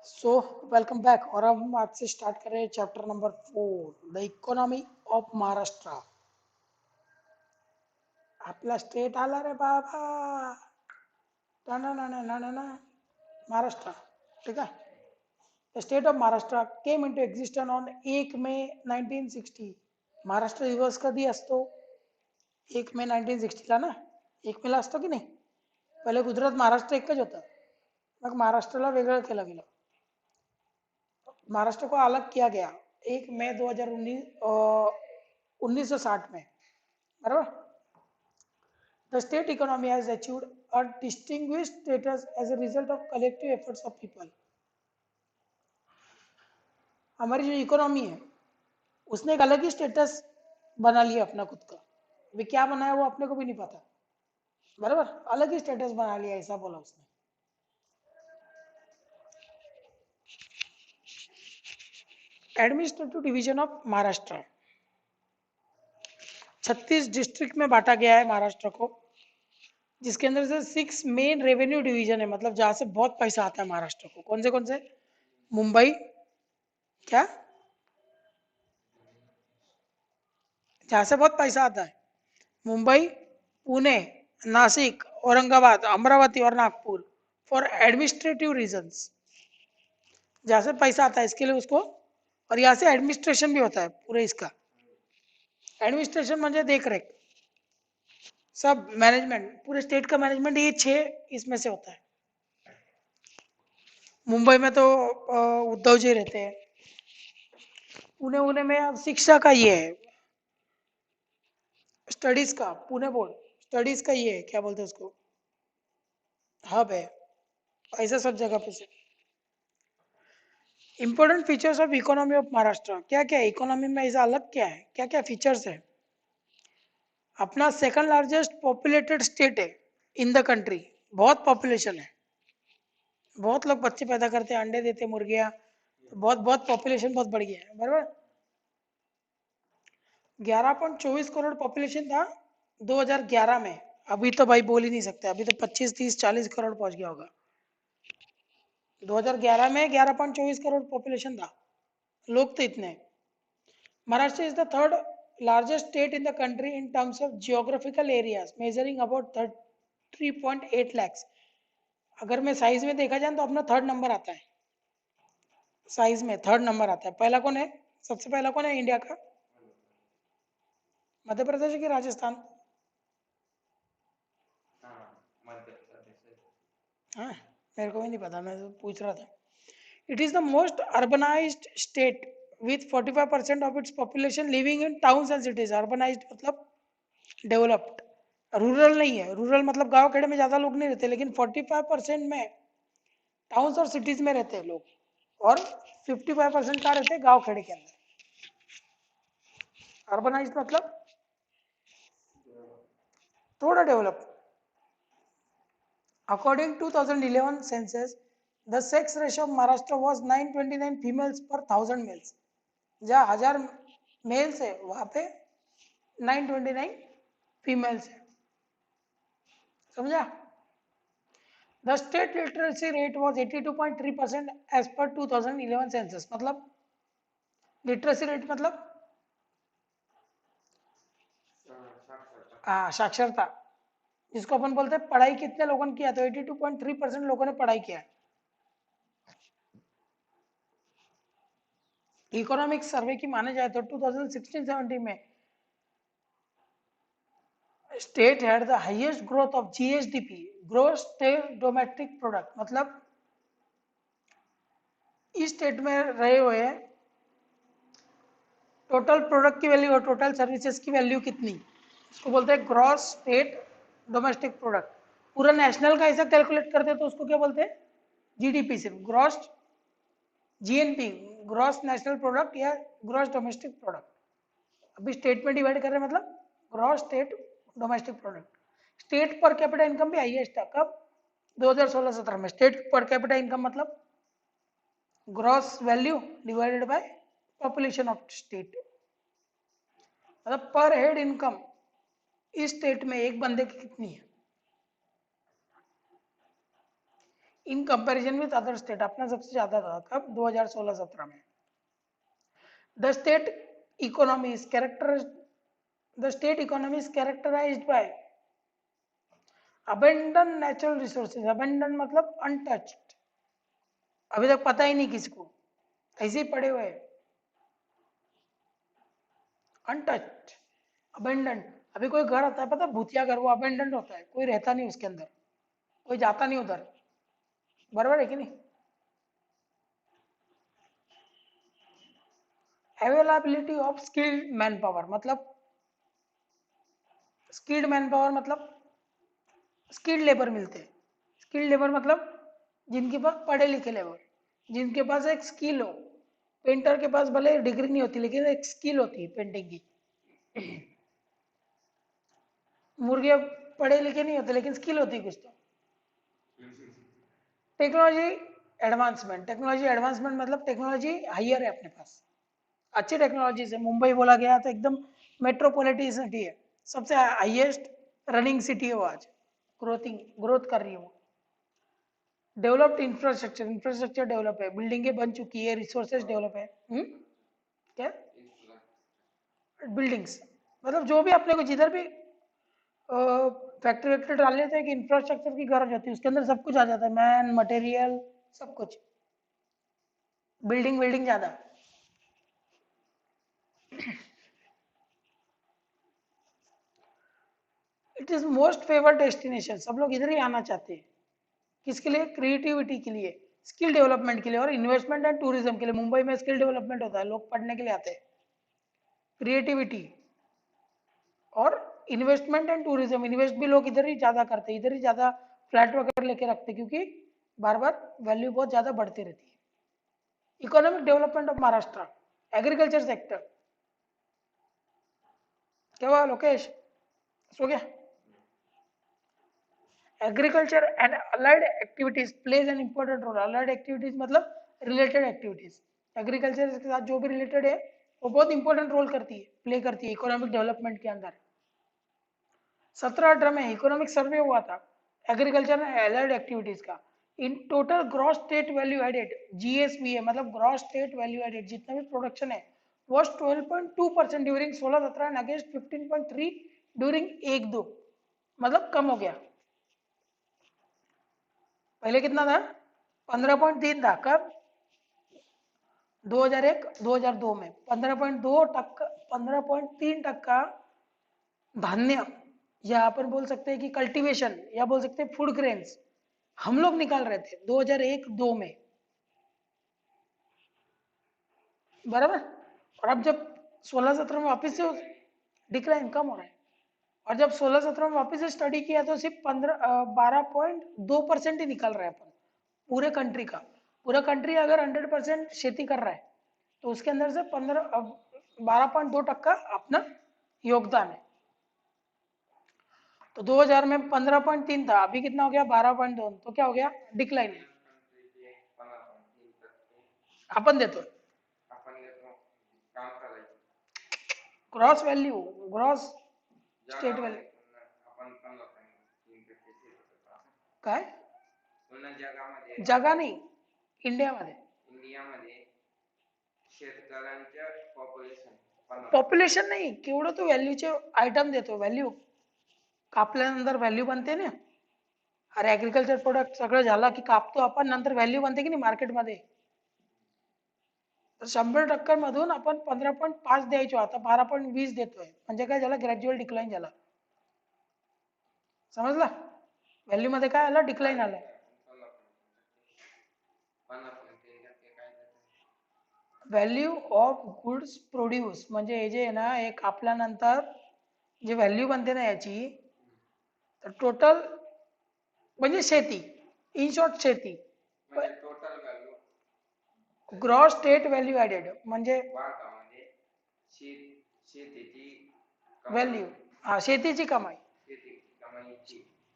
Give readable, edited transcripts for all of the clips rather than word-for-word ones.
So welcome back. और अब हम आज से स्टार्ट कर रहे हैं chapter number 4, the economy of Maharashtra. आपला स्टेट आला रे बाबा, ना ना ना ना ना ना ना महाराष्ट्र। ठीक है। The state of Maharashtra came into existence on 1 मे 1960. महाराष्ट्र दिवस कधी असतो? 1 मे 1960 ला ना. 1 मे ला असतो की नाही? पहिले गुजरात महाराष्ट्र एकच होतं, मग महाराष्ट्राला वेगळं केलं गेलं. महाराष्ट्र को अलग किया गया 1 मई 2019 1960 में, बराबर. The state economy has achieved a distinguished status as a result of collective efforts of people. हमारी जो इकोनॉमी है उसने एक अलग ही स्टेटस बना लिया अपना खुद का. वे क्या बनाया वो अपने को भी नहीं पता, बराबर. अलग ही स्टेटस बना लिया, ऐसा बोला उसने. Administrative division of Maharashtra 36 district में बांटा गया है महाराष्ट्र को, जिसके अंदर से 6 मेन रेवेन्यू डिवीजन है, मतलब जहां से बहुत पैसा आता है महाराष्ट्र को. कौन से? मुंबई, क्या, जहां से बहुत पैसा आता है. मुंबई, पुणे, नासिक, औरंगाबाद, अमरावती और नागपुर. फॉर एडमिनिस्ट्रेटिव रीजंस, जहां से पैसा आता है इसके लिए उसको. और यहाँ से एडमिनिस्ट्रेशन भी होता है पूरे इसका. एडमिनिस्ट्रेशन म्हणजे देख रेख, सब मैनेजमेंट, पूरे स्टेट का मैनेजमेंट ये 6 इसमें से होता है. मुंबई में तो उद्धव जी रहते हैं. पुणे उन्हें में अब शिक्षा का ये है, स्टडीज का, पुणे बोर्ड स्टडीज का ये है, क्या बोलते हैं उसको, हब है. ऐसा सब जगह पे से. Important features of economy of Maharashtra, क्या क्या है इकोनॉमी में ऐसा अलग, क्या है, क्या क्या फीचर्स है. अपना सेकंड लार्जेस्ट पॉपुलेटेड स्टेट है इन द कंट्री. बहुत पॉपुलेशन है, बहुत लोग बच्चे पैदा करते हैं, अंडे देते मुर्गियां, तो बहुत बहुत पॉपुलेशन बहुत बढ़ गया है, बराबर. 11.24 करोड़ पॉपुलेशन था 2011 में. अभी तो भाई बोल ही नहीं सकते, अभी तो 25, 30, 40 करोड़ पहुंच गया होगा. 2011 में 11.24 करोड़ पॉपुलेशन था, लोग तो इतने. Maharashtra is the third largest state in the country in terms of geographical areas, measuring about 3.8 lakhs. अगर मैं साइज में देखा जाए तो अपना थर्ड नंबर आता है, साइज में थर्ड नंबर आता है. पहला कौन है, सबसे पहला कौन है इंडिया का? मध्य प्रदेश की राजस्थान? हाँ, मेरे को भी नहीं पता, मैं तो पूछ रहा था. It is the most urbanised state with 45% of its population living in towns and cities. Urbanised मतलब डेवलप्ड. रूरल नहीं है, रूरल मतलब गांव खेड़े में ज्यादा लोग नहीं रहते, लेकिन 45% में टाउन्स और सिटीज में रहते हैं लोग, और 55% कहाँ रहते हैं? गांव खेड़े के अंदर. अर्बनाइज्ड मतलब थोड़ा develop. According to 2011 census, the sex ratio of Maharashtra was 929 females per 1000 males. जहाँ 1000 मेल्स है वहाँ पे 929 फीमेल्स है. समझा? The state literacy rate was 82.3% as per 2011 census. मतलब लिटरेसी रेट मतलब साक्षरता, जिसको अपन बोलते हैं पढ़ाई कितने लोगों ने किया, तो 82.3% लोगों ने पढ़ाई किया. इकोनॉमिक सर्वे की माने जाए तो 2016-17 में state had the highest growth of GSDP, gross state domestic product. मतलब इस स्टेट में रहे हुए टोटल प्रोडक्ट की वैल्यू और टोटल सर्विसेज की वैल्यू कितनी, इसको बोलते हैं ग्रॉस स्टेट डोमेस्टिक प्रोडक्ट. पूरा नेशनल का ऐसा कैलकुलेट करते हैं तो उसको क्या बोलते हैं? जीडीपी, सिर्फ gross, GNP, gross national product या ग्रॉस डोमेस्टिक प्रोडक्ट. अभी स्टेट में डिवाइड कर रहे हैं, मतलब gross state domestic product. State per capita income भी हाईएस्ट है कब? 2016-17 में. स्टेट पर कैपिटा इनकम मतलब gross value divided by population of state. मतलब पर हेड इनकम इस स्टेट में एक बंदे की कितनी है. In comparison with other state अपना सबसे ज्यादा था कब 2016-17 में. The state economy is character the state economy is characterised by abundant natural resources. Abundant मतलब अनटच्ड, अभी तक पता ही नहीं किसको, ऐसे ही पड़े हुए. Untouched, abandon. अभी कोई घर आता है पता है, भूतिया घर, वो अबेंडन होता है, कोई रहता नहीं उसके अंदर, कोई जाता नहीं उधर. बराबर है कि नहीं. Availability of skilled man power मतलब स्किल्ड मैन पावर मतलब स्किल्ड लेबर मिलते हैं. स्किल्ड लेबर मतलब जिनके पास पढ़े लिखे लेबर, जिनके पास एक स्किल हो. पेंटर के पास भले डिग्री नहीं होती लेकिन एक स्किल होती है पेंटिंग की. मुर्गे पढ़े लिखे नहीं होते लेकिन स्किल होती है कुछ तो. टेक्नोलॉजी एडवांसमेंट मतलब टेक्नोलॉजी हायर है अपने पास, अच्छी टेक्नोलॉजी से. मुंबई बोला गया तो एकदम मेट्रोपॉलिटन सिटी है, सबसे हाईएस्ट रनिंग सिटी है वो आज, ग्रोथ कर रही है वो. डेवलप्ड इंफ्रास्ट्रक्चर डेवलप है, बिल्डिंगें बन चुकी है, रिसोर्सेज डेवलप है. क्या बिल्डिंग्स मतलब जो भी अपने को जिधर भी फैक्ट्री वैक्ट्री डाल लेते हैं कि इंफ्रास्ट्रक्चर की गरज होती है, उसके अंदर सब कुछ आ जाता है, मैन मटेरियल सब कुछ. बिल्डिंग ज्यादा. It is most favoured destination, सब लोग इधर ही आना चाहते हैं. किसके लिए? क्रिएटिविटी के लिए, स्किल डेवलपमेंट के लिए और इन्वेस्टमेंट एंड टूरिज्म के लिए. मुंबई में स्किल डेवलपमेंट होता है, लोग पढ़ने के लिए आते हैं. क्रिएटिविटी और इन्वेस्टमेंट एंड टूरिज्म, इन्वेस्ट भी लोग इधर ही ज्यादा करते हैं, इधर ही ज्यादा फ्लैट वगैरह लेके रखते हैं क्योंकि बार बार वैल्यू बहुत ज्यादा बढ़ती रहती है. Economic development of Maharashtra, agriculture sector. क्या हुआ लोकेश, सो गया? Agriculture and allied activities plays an important role. Allied activities मतलब रिलेटेड एक्टिविटीज, एग्रीकल्चर के साथ जो भी रिलेटेड है वो बहुत इंपॉर्टेंट रोल करती है, प्ले करती है इकोनॉमिक डेवलपमेंट के अंदर. 17-18 में इकोनॉमिक सर्वे हुआ था एग्रीकल्चर एंड अलाइड एक्टिविटीज का. In total gross state value added, GSV है मतलब ग्रॉस स्टेट वैल्यू एडेड, जितना भी प्रोडक्शन है was 12.2% during 16-17 and against 15.3 during 1-2, मतलब कम हो गया. पहले कितना था? 15.3 था. कब? 2001-2002 में 15.2%, 15.3% धान्य, या अपन बोल सकते हैं कि कल्टीवेशन, या बोल सकते हैं फूड ग्रेन्स हम लोग निकाल रहे थे 2001-2 में. बराबर. और अब जब 16-17 में वापस से डिक्लाइन कम हो रहा है, और जब 16-17 में वापस से स्टडी किया तो सिर्फ 12.2% ही निकल रहा है अपन पूरे कंट्री का. पूरा कंट्री अगर 100% खेती कर रहा है तो उसके अंदर से 12.2% अपना योगदान है. तो 2000 में 15.3 था, अभी कितना हो गया? 12.2. तो क्या हो गया? डिक्लाइन. अपन देतो gross value, gross state value काय जगा नाही, इंडियामध्ये पॉप्युलेशन नाही, केवढं तो व्हॅल्यूचे आयटम देतो. व्हॅल्यू कापल्यानंतर व्हॅल्यू बनते ना. अरे ऍग्रिकल्चर प्रोडक्ट सगळं झालं की कापतो आपण, नंतर व्हॅल्यू बनते की नाही मार्केटमध्ये. तर 100% मधून आपण 15.5 द्यायचो, आता 12.20 देतोय. म्हणजे काय झालं? ग्रॅज्युअल डिक्लाइन झाला. समजला? व्हॅल्यू मध्ये काय आलं? डिक्लाइन आलं. व्हॅल्यू ऑफ गुड्स प्रोड्यूस म्हणजे हे जे आहे ना, हे कापल्यानंतर जे व्हॅल्यू बनते ना याची, तर टोटल म्हणजे शेती, इन शॉर्ट शेती. ग्रॉस स्टेट व्हॅल्यू ऍडेड म्हणजे व्हॅल्यू, हा शेतीची कमाई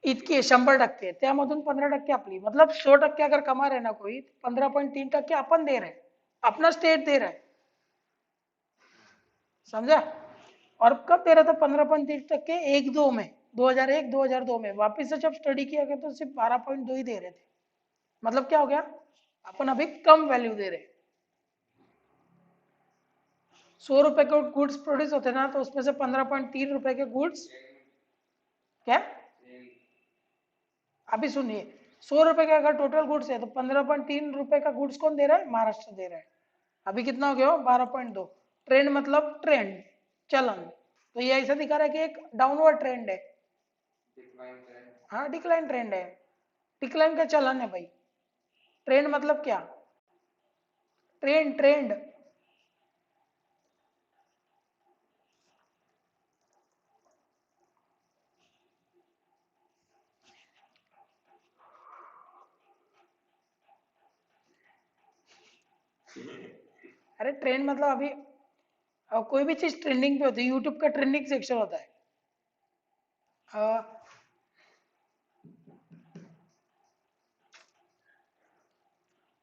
इतकी 100%, त्यामधून 15% आपली, मतलब 100% अगर कमा रहे ना कोई, 15.3% अपन दे रहे, अपना स्टेट दे रहा है. समझा? और कब दे रहा था 15.3%? 1-2 में, 2001-2002 में. वापिस से जब स्टडी किया गया तो सिर्फ 12.2 ही दे रहे थे. मतलब क्या हो गया, अपन अभी कम वैल्यू दे रहे हैं। 100 रुपए के गुड्स प्रोड्यूस होते ना, तो उसमें से 15.3 रुपए के गुड्स, क्या, अभी सुनिए, 100 रुपए के अगर टोटल गुड्स है तो 15.3 रुपए का गुड्स कौन दे रहा है, महाराष्ट्र दे रहा है। अभी कितना हो गया, 12.2। ट्रेंड मतलब ट्रेंड, चलन, तो ये ऐसा दिखा रहा है कि एक डाउनवर्ड ट्रेंड है। हाँ, डिक्लाइन ट्रेंड है, डिक्लाइन का चलन है भाई। ट्रेंड मतलब क्या, ट्रेंड, ट्रेंड। अरे ट्रेंड मतलब अभी कोई भी चीज ट्रेंडिंग पे होती है, यूट्यूब का ट्रेंडिंग सेक्शन होता है। अ,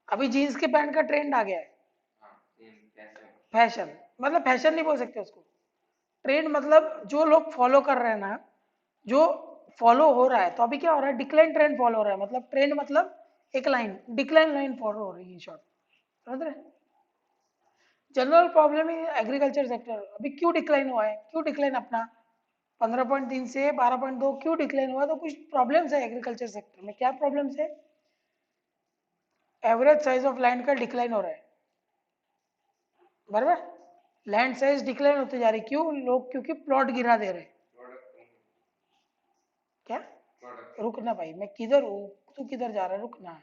अभी जीन्स के पैंट का ट्रेंड आ गया है। फैशन, मतलब फैशन नहीं बोल सकते उसको, ट्रेंड मतलब जो लोग फॉलो कर रहे हैं ना, जो फॉलो हो रहा है। तो अभी क्या हो रहा है, डिक्लाइन ट्रेंड फॉलो हो रहा है, मतलब ट्रेंड मतलब एक लाइन, डिक्लाइन लाइन फॉलो हो रही है, शॉर्ट, समझ रहे। जनरल प्रॉब्लम है एग्रीकल्चर सेक्टर, अभी क्यों डिक्लाइन हुआ है, क्यों डिक्लाइन अपना 15.3 से 12.2 क्यों डिक्लाइन हुआ, तो कुछ प्रॉब्लम्स है एग्रीकल्चर सेक्टर में। क्या प्रॉब्लम्स है, एवरेज साइज ऑफ लैंड का डिक्लाइन हो रहा है, बराबर। लैंड साइज डिक्लाइन होते जा रही, क्यों, लोग क्योंकि प्लॉट गिरा दे रहे। क्या, रुकना भाई, मैं किधर हूँ, तू किधर जा रहा है, रुकना।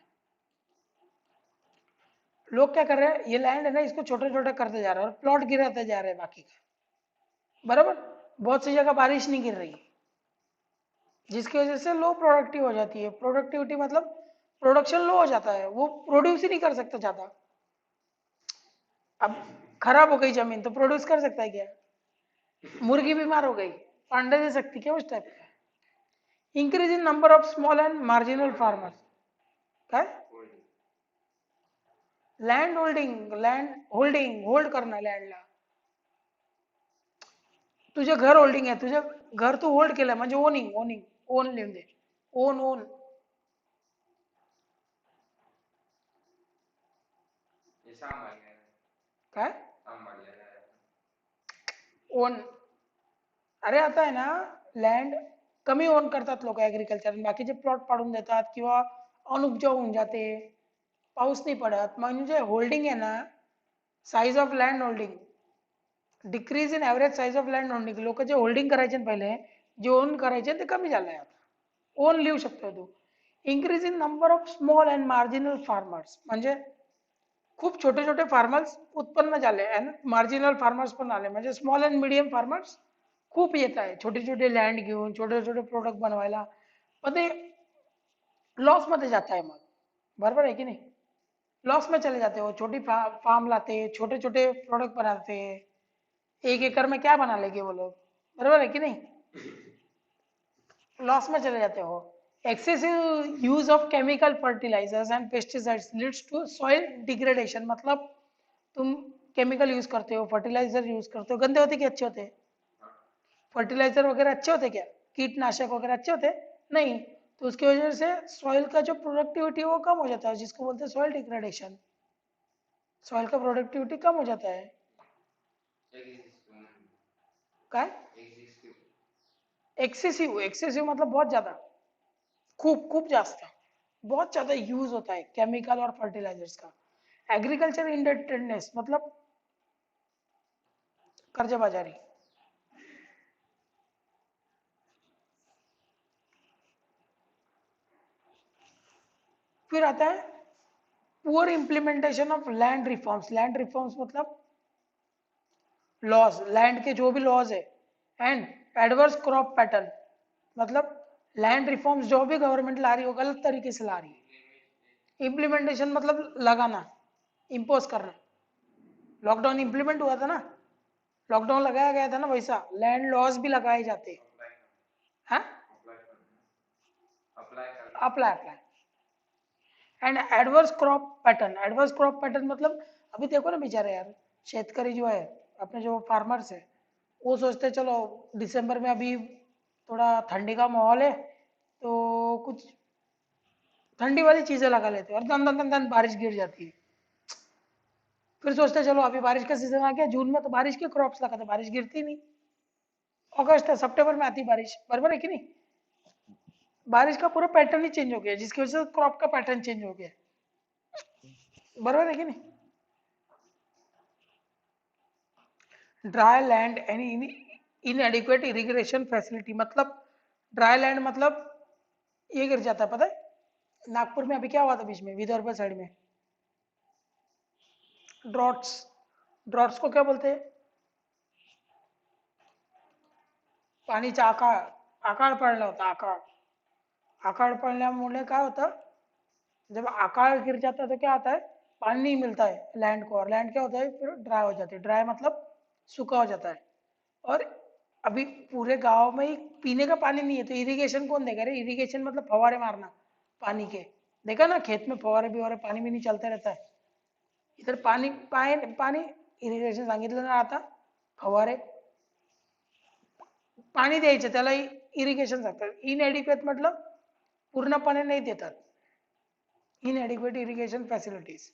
लोग क्या कर रहे हैं, ये लैंड है ना, इसको छोटे छोटे करते जा रहे हैं और प्लॉट गिराते जा रहे हैं बाकी का, बराबर। बहुत सी जगह बारिश नहीं गिर रही, जिसकी वजह से लो प्रोडक्टिव हो जाती है। प्रोडक्टिविटी मतलब प्रोडक्शन लो हो जाता है, वो प्रोड्यूस ही नहीं कर सकता ज्यादा। अब खराब हो गई जमीन तो प्रोड्यूस कर सकता है क्या, मुर्गी बीमार हो गई तो अंडे दे सकती क्या, उस टाइप का। Increase in number of small and marginal farmers, क्या, land holding, land holding, hold करना लँडला। तुझे घर होल्डिंग आहे, तुझे घर तू होल्ड केलं म्हणजे ओनिंग, ओनिंग, ओन लिहून दे, ओन, ओन, काय, ओन, अरे आता आहे ना, लँड कमी ओन करतात लोक ॲग्रिकल्चर, बाकीचे प्लॉट पाडून देतात किंवा अनुपजाऊ होऊन जाते, पाऊस नाही पडत, म्हणजे होल्डिंग आहे ना, size of land holding, decrease in average size of land holding, लोक जे होल्डिंग करायचे ना पहिले, जे ओन करायचे ते कमी झालंय आता, ओन लिहू शकतो तू। Increase in number of small and marginal farmers, म्हणजे खूप छोटे छोटे फार्मर्स उत्पन्न झाले अँड मार्जिनल फार्मर्स पण आले, म्हणजे स्मॉल अँड मीडियम फार्मर्स खूप येत आहे, छोटे छोटे लँड घेऊन छोटे छोटे प्रोडक्ट बनवायला, पण ते लॉस मध्ये जात आहे मग, बरोबर आहे की नाही, लॉस में चले जाते हो, छोटी फार्म लाते, छोटे छोटे प्रोडक्ट बनाते, 1 एकड़ में क्या बना लेंगे वो लोग, बरोबर है कि नहीं, लॉस में चले जाते हो। Excessive use of chemical fertilisers and pesticides leads to soil degradation, मतलब तुम केमिकल यूज करते हो, फर्टिलाइजर यूज करते हो, गंदे होते कि अच्छे होते, फर्टिलाइजर वगैरह अच्छे होते क्या, कीटनाशक वगैरह अच्छे होते, नहीं, तो उसकी वजह से सॉइल का जो प्रोडक्टिविटी है वो कम हो जाता है, जिसको बोलते हैं सॉइल डिग्रेडेशन, सॉइल का प्रोडक्टिविटी कम हो जाता है। काय, एक्सेसिव, एक्सेसिव मतलब बहुत ज्यादा, खूप खूप जास्त, बहुत ज्यादा यूज होता है केमिकल और फर्टिलाइजर्स का। एग्रीकल्चर इंडिपेंडेंस मतलब कर्जबाजारी। फिर आता है poor implementation of land reforms, land reforms मतलब लॉज, लैंड के जो भी लॉज है, एंड एडवर्स क्रॉप पैटर्न, मतलब लैंड रिफॉर्म्स जो भी गवर्नमेंट ला रही हो गलत तरीके से ला रही है। इम्प्लीमेंटेशन मतलब लगाना, इम्पोज करना, लॉकडाउन इंप्लीमेंट हुआ था ना, लॉकडाउन लगाया गया था ना, वैसा लैंड लॉज भी लगाए जाते हैं, apply, apply, and adverse crop pattern, adverse crop pattern मतलब अभी देखो ना बेचारे यार, शेतकरी जो है, अपने जो फार्मर्स है, वो सोचते हैं चलो दिसंबर में अभी थोड़ा ठंडी का माहौल है, तो कुछ ठंडी वाली चीजें लगा लेते हैं और दन दन दन दन बारिश गिर जाती है। फिर सोचते हैं चलो अभी बारिश का सीजन आ गया, जून में तो बारिश के क्रॉप्स लगाते, बारिश गिरती नहीं। अगस्त सितंबर में आती बारिश, बराबर है कि नहीं? बारिश का पूरा पैटर्न ही चेंज हो गया, जिसकी वजह से क्रॉप का पैटर्न चेंज हो गया, बराबर है कि नहीं? Dry land any इनएडिक्वेट irrigation facility, मतलब ड्राई लैंड मतलब ये गिर जाता है, पता है नागपुर में अभी क्या हुआ था बीच में, विदर्भ साइड में ड्रॉट्स। ड्रॉट्स को क्या बोलते हैं? पाणीचा आकाळ, आकाळ पडला होता, आकाळ। आकाळ पडल्यामुळे काय होतं, जब आकाश गिर जाता है तो क्या आता है, पानी नहीं मिलता है लैंड को, और लैंड क्या होता है फिर ड्राई हो जाती है, ड्राई मतलब सूखा हो जाता है। और अभी पूरे गांव में ही पीने का पानी नहीं है, तो इरिगेशन कौन देगा रे? इरिगेशन मतलब फवारे मारना पानी के। देखा ना खेत में फवारे भी हो रहे, पानी भी नहीं चलता रहता है। इधर पानी पानी पानी इरिगेशन सांगितलं ना आता, फवारे पाणी द्यायचं त्याला इरिगेशन सांगतात। इनएडिक्वेट मतलब पूर्णपणे नाही देतात, inadequate irrigation facilities.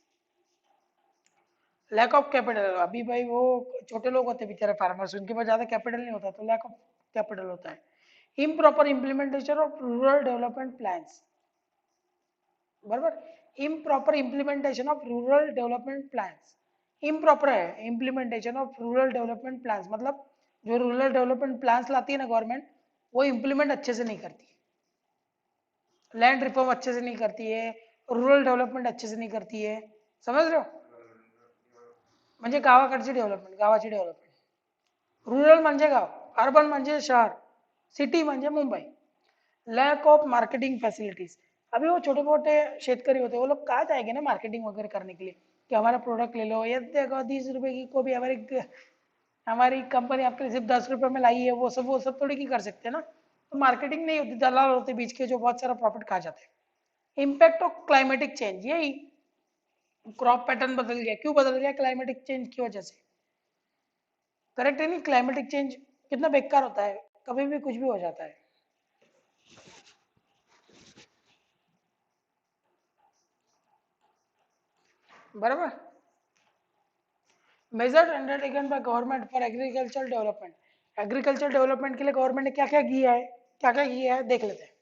Lack of capital, अभी भाई वो छोटे लोग होते हैं बेचारे फार्मर्स, उनके पास ज्यादा कैपिटल नहीं होता, तो लैक ऑफ कैपिटल होता है। Improper implementation of rural development plans, बराबर। Improper implementation of rural development plans, improper है implementation of rural development plans, मतलब जो रूरल डेवलपमेंट प्लान्स लाती है ना गवर्नमेंट, वो इम्प्लीमेंट अच्छे से नहीं करती है, लैंड रिफॉर्म अच्छे से नहीं करती है, रूरल डेवलपमेंट अच्छे से नहीं करती है, समझ रहे हो? म्हणजे गावाकडची डेव्हलपमेंट, गावाची डेव्हलपमेंट। रूरल म्हणजे गाव, अर्बन म्हणजे शहर, सिटी म्हणजे Mumbai. Lack of marketing facilities, अभी वो छोटे मोटे शेतकरी होते हैं, वो लोग कहाँ जाएंगे ना मार्केटिंग वगैरह करने के लिए, कि हमारा प्रोडक्ट ले लो, ये देखो 10 रुपए की को भी हमारी हमारी कंपनी आपके सिर्फ 10 रुपए में लाई है, वो सब थोड़ी की कर सकते हैं ना। तो मार्केटिंग नहीं होती, दलाल होते बीच के जो बहुत सारा प्रॉफिट खा जाते हैं। इम्पैक्ट ऑफ क्लाइमेटिक चेंज, यही क्रॉप पैटर्न बदल गया, क्यों बदल गया? क्लाइमेटिक चेंज की वजह से। करेक्ट है नहीं? क्लाइमेटिक चेंज कितना बेकार होता है, कभी भी कुछ भी हो जाता है, बराबर। Measured undertaken by government for agriculture development, agriculture development के लिए गवर्नमेंट ने क्या क्या किया है, क्या क्या किया है देख लेते हैं।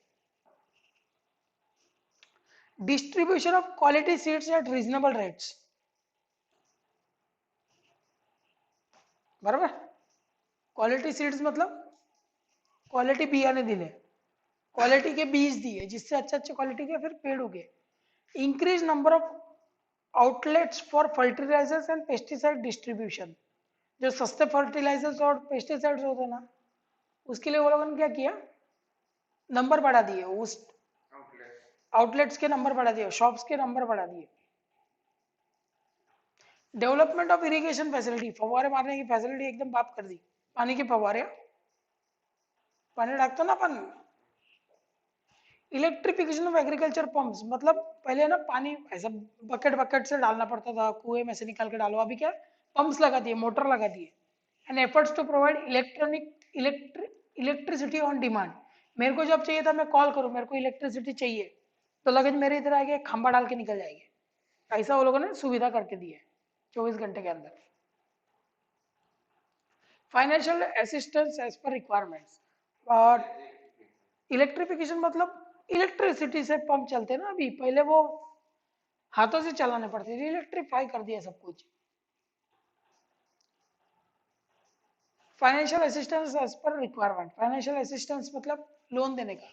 Distribution of quality seeds eight reasonable rates, बराबर। क्वालिटी सीड्स मतलब क्वालिटी बियाणे दिले, क्वालिटी के बीज दिए, जिससे अच्छे अच्छे क्वालिटी के फिर पेड़ उगे। Increase number of outlets for fertilisers and pesticide distribution, जो सस्ते फर्टिलाइजर्स और पेस्टिसाइड्स होते हैं ना, उसके लिए वो लोगों ने क्या किया, नंबर बढ़ा दिए, उस आउटलेट्स के नंबर बढ़ा दिए, शॉप्स के नंबर बढ़ा दिए। डेवलपमेंट ऑफ इरिगेशन फैसिलिटी, फवारे मारने की फैसिलिटी एकदम बात कर दी, पानी के फवारे, पानी डालते ना अपन। इलेक्ट्रिफिकेशन ऑफ एग्रीकल्चर पंप्स, मतलब पहले ना पानी ऐसा बकेट बकेट से डालना पड़ता था, कुएं में से निकाल के डालो, अभी क्या पंप्स लगा दिए, मोटर लगा दिए। And efforts to provide electricity on demand, मेरे को जब चाहिए था मैं कॉल करूं, मेरे को इलेक्ट्रिसिटी चाहिए, तो लगेज मेरे इधर आके खंबा डाल के निकल जाएगी, ऐसा वो लोगों ने सुविधा करके दी है 24 घंटे के अंदर। Financial assistance as per requirements, और इलेक्ट्रिफिकेशन मतलब इलेक्ट्रिसिटी से पंप चलते हैं ना, अभी पहले वो हाथों से चलाने पड़ते थे, इलेक्ट्रीफाई कर दिया सब कुछ। Financial assistance as per requirement, financial assistance मतलब लोन देने का,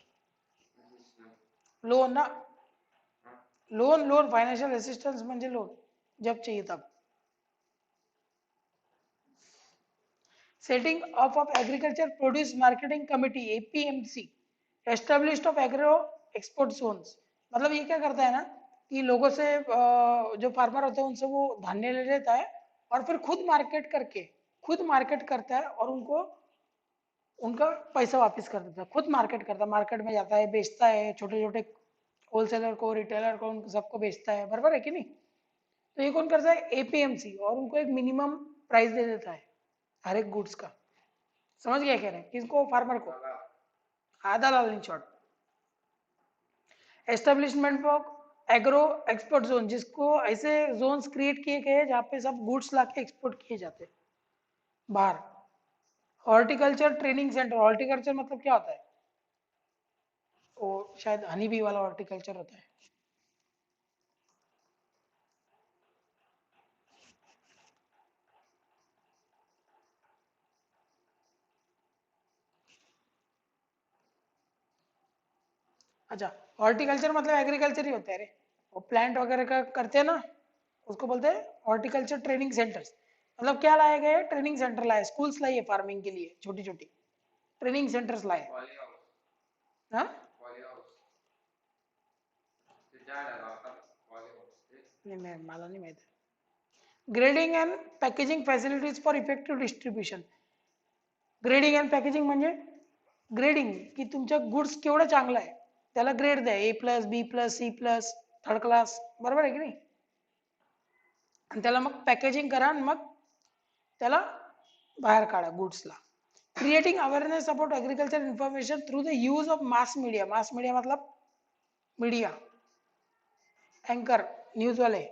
लोन ना, लोन लोन फाइनेंशियल असिस्टेंस म्हणजे लोन, जब चाहिए तब। Setting up of agriculture produce marketing committee APMC, established of agro export zones, मतलब ये क्या करता है ना कि लोगों से जो फार्मर होते हैं उनसे वो धान्य ले लेता है, और फिर खुद मार्केट करके, खुद मार्केट करता है, और उनको उनका पैसा वापस कर देता है, खुद मार्केट करता है, मार्केट में जाता है, बेचता है, छोटे छोटे होलसेलर को, रिटेलर को, उन सबको बेचता है, बराबर है कि नहीं? तो ये कौन करता है? एपीएमसी, और उनको एक मिनिमम प्राइस दे देता है हर एक गुड्स का। समझ गया कह रहे हैं? किसको? फार्मर को, आधा लाल in short. Establishment of agro export zone, जिसको ऐसे जोन्स क्रिएट किए गए जहाँ पे सब गुड्स लाके एक्सपोर्ट किए जाते हैं बाहर। हॉर्टिकल्चर ट्रेनिंग सेंटर, हॉर्टिकल्चर मतलब क्या होता है? वो शायद हनी बी वाला हॉर्टिकल्चर होता है। अच्छा, हॉर्टिकल्चर मतलब एग्रीकल्चर ही होता है रे, वो प्लांट वगैरह का करते हैं ना, उसको बोलते हैं हॉर्टिकल्चर ट्रेनिंग सेंटर्स। मतलब क्या लाए गए? ट्रेनिंग सेंटर लाए, स्कूल्स लाए फार्मिंग के लिए, छोटी छोटी ट्रेनिंग सेंटर्स लाए। हाँ, नहीं मैं मला नहीं माहित. Grading and packaging facilities for effective distribution. Grading and packaging म्हणजे ग्रेडिंग, की तुमचं गुड्स केवढं चांगलं आहे त्याला ग्रेड द्या, A+, B+, C+, third class, बरोबर आहे की नाही? आणि त्याला मग पॅकेजिंग करा आणि मग त्याला बाहेर काढा गुड्सला. Creating awareness about agriculture information through the use of mass media. Mass media मतलब मीडिया, एंकर, न्यूज वाले,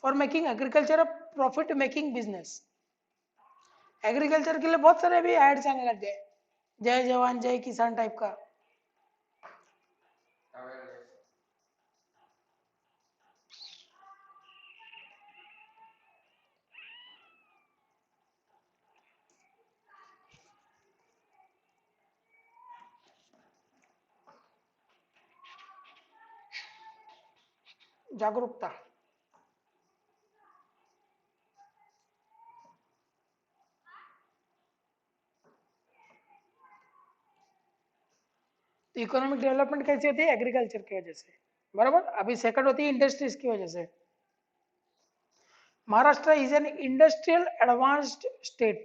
for making agriculture a profit making business. Agriculture के लिए बहुत सारे अभी एड्स आने लग गए, जय जवान जय किसान टाइप का. जागरूकता. तो इकोनॉमिक डेवलपमेंट कैसी होती है? एग्रीकल्चर की वजह से, बराबर. अभी सेकंड होती है इंडस्ट्रीज की वजह से. Maharashtra is an industrial advanced state.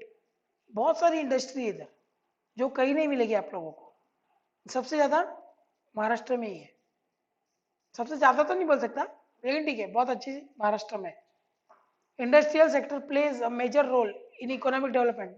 बहुत सारी इंडस्ट्री इधर जो कहीं नहीं मिलेगी आप लोगों को. सबसे ज्यादा महाराष्ट्र में ही है. सबसे ज्यादा तो नहीं बोल सकता, लेकिन ठीक है, बहुत अच्छी महाराष्ट्र में. Industrial sector plays a major role in economic development.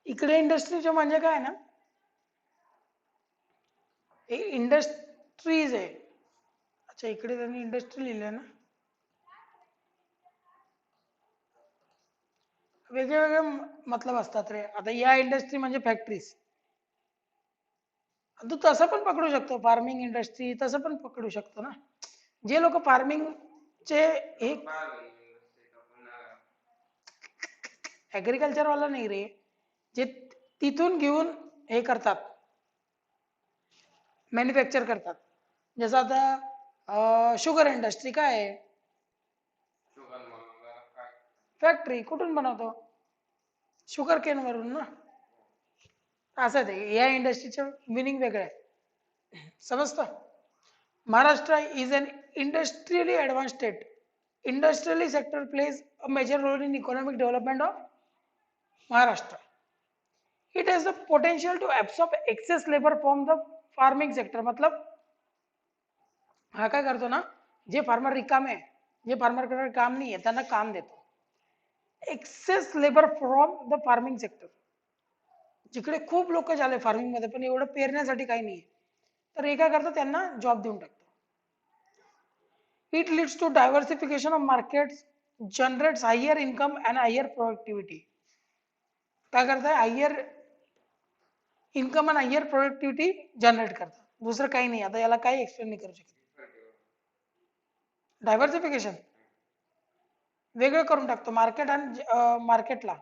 इकडे इंडस्ट्रीचं म्हणजे काय ना, हे इंडस्ट्रीज आहे. अच्छा, इकडे त्यांनी इंडस्ट्री लिहिलंय ना. वेगळे वेगळे मतलब असतात रे. आता या इंडस्ट्री म्हणजे फॅक्टरीज. तू तसं पण पकडू शकतो, फार्मिंग इंडस्ट्री तसं पण पकडू शकतो ना. जे लोक फार्मिंगचे एक ऍग्रिकल्चर वाला नाही रे, जे तिथून घेऊन हे करतात, मॅन्युफॅक्चर करतात. जसं आता शुगर इंडस्ट्री काय आहे? फॅक्टरी. कुठून बनवतो? शुगर केन वरून ना. असं आहे, या इंडस्ट्रीचं मिनिंग वेगळं आहे, समजतं. Maharashtra is an industrially advanced state. Industrially sector plays a major role in economic development of Maharashtra. It has the potential to absorb excess labor from the farming sector. मतलब हा काय करतो ना, जे फार्मर रिकामे आहे, जे फार्मरकडे काम नाही आहे, त्यांना काम देतो. Excess labour from the farming sector. जिकडे खूप लोक झाले फार्मिंग मध्ये पण एवढं पेरण्यासाठी काही नाही, तर हे काय करतं, त्यांना जॉब देऊन टाकतो. It leads to diversification of markets, generates higher income and higher productivity. क्या करता है? हायर इन्कम आणि हायर प्रोडक्टिव्हिटी जनरेट करतात. दुसरं काही नाही. आता याला काही एक्सप्लेन नाही करू शकत. डायव्हर्सिफिकेशन वेगळं करून टाकतो मार्केट आणि मार्केटला.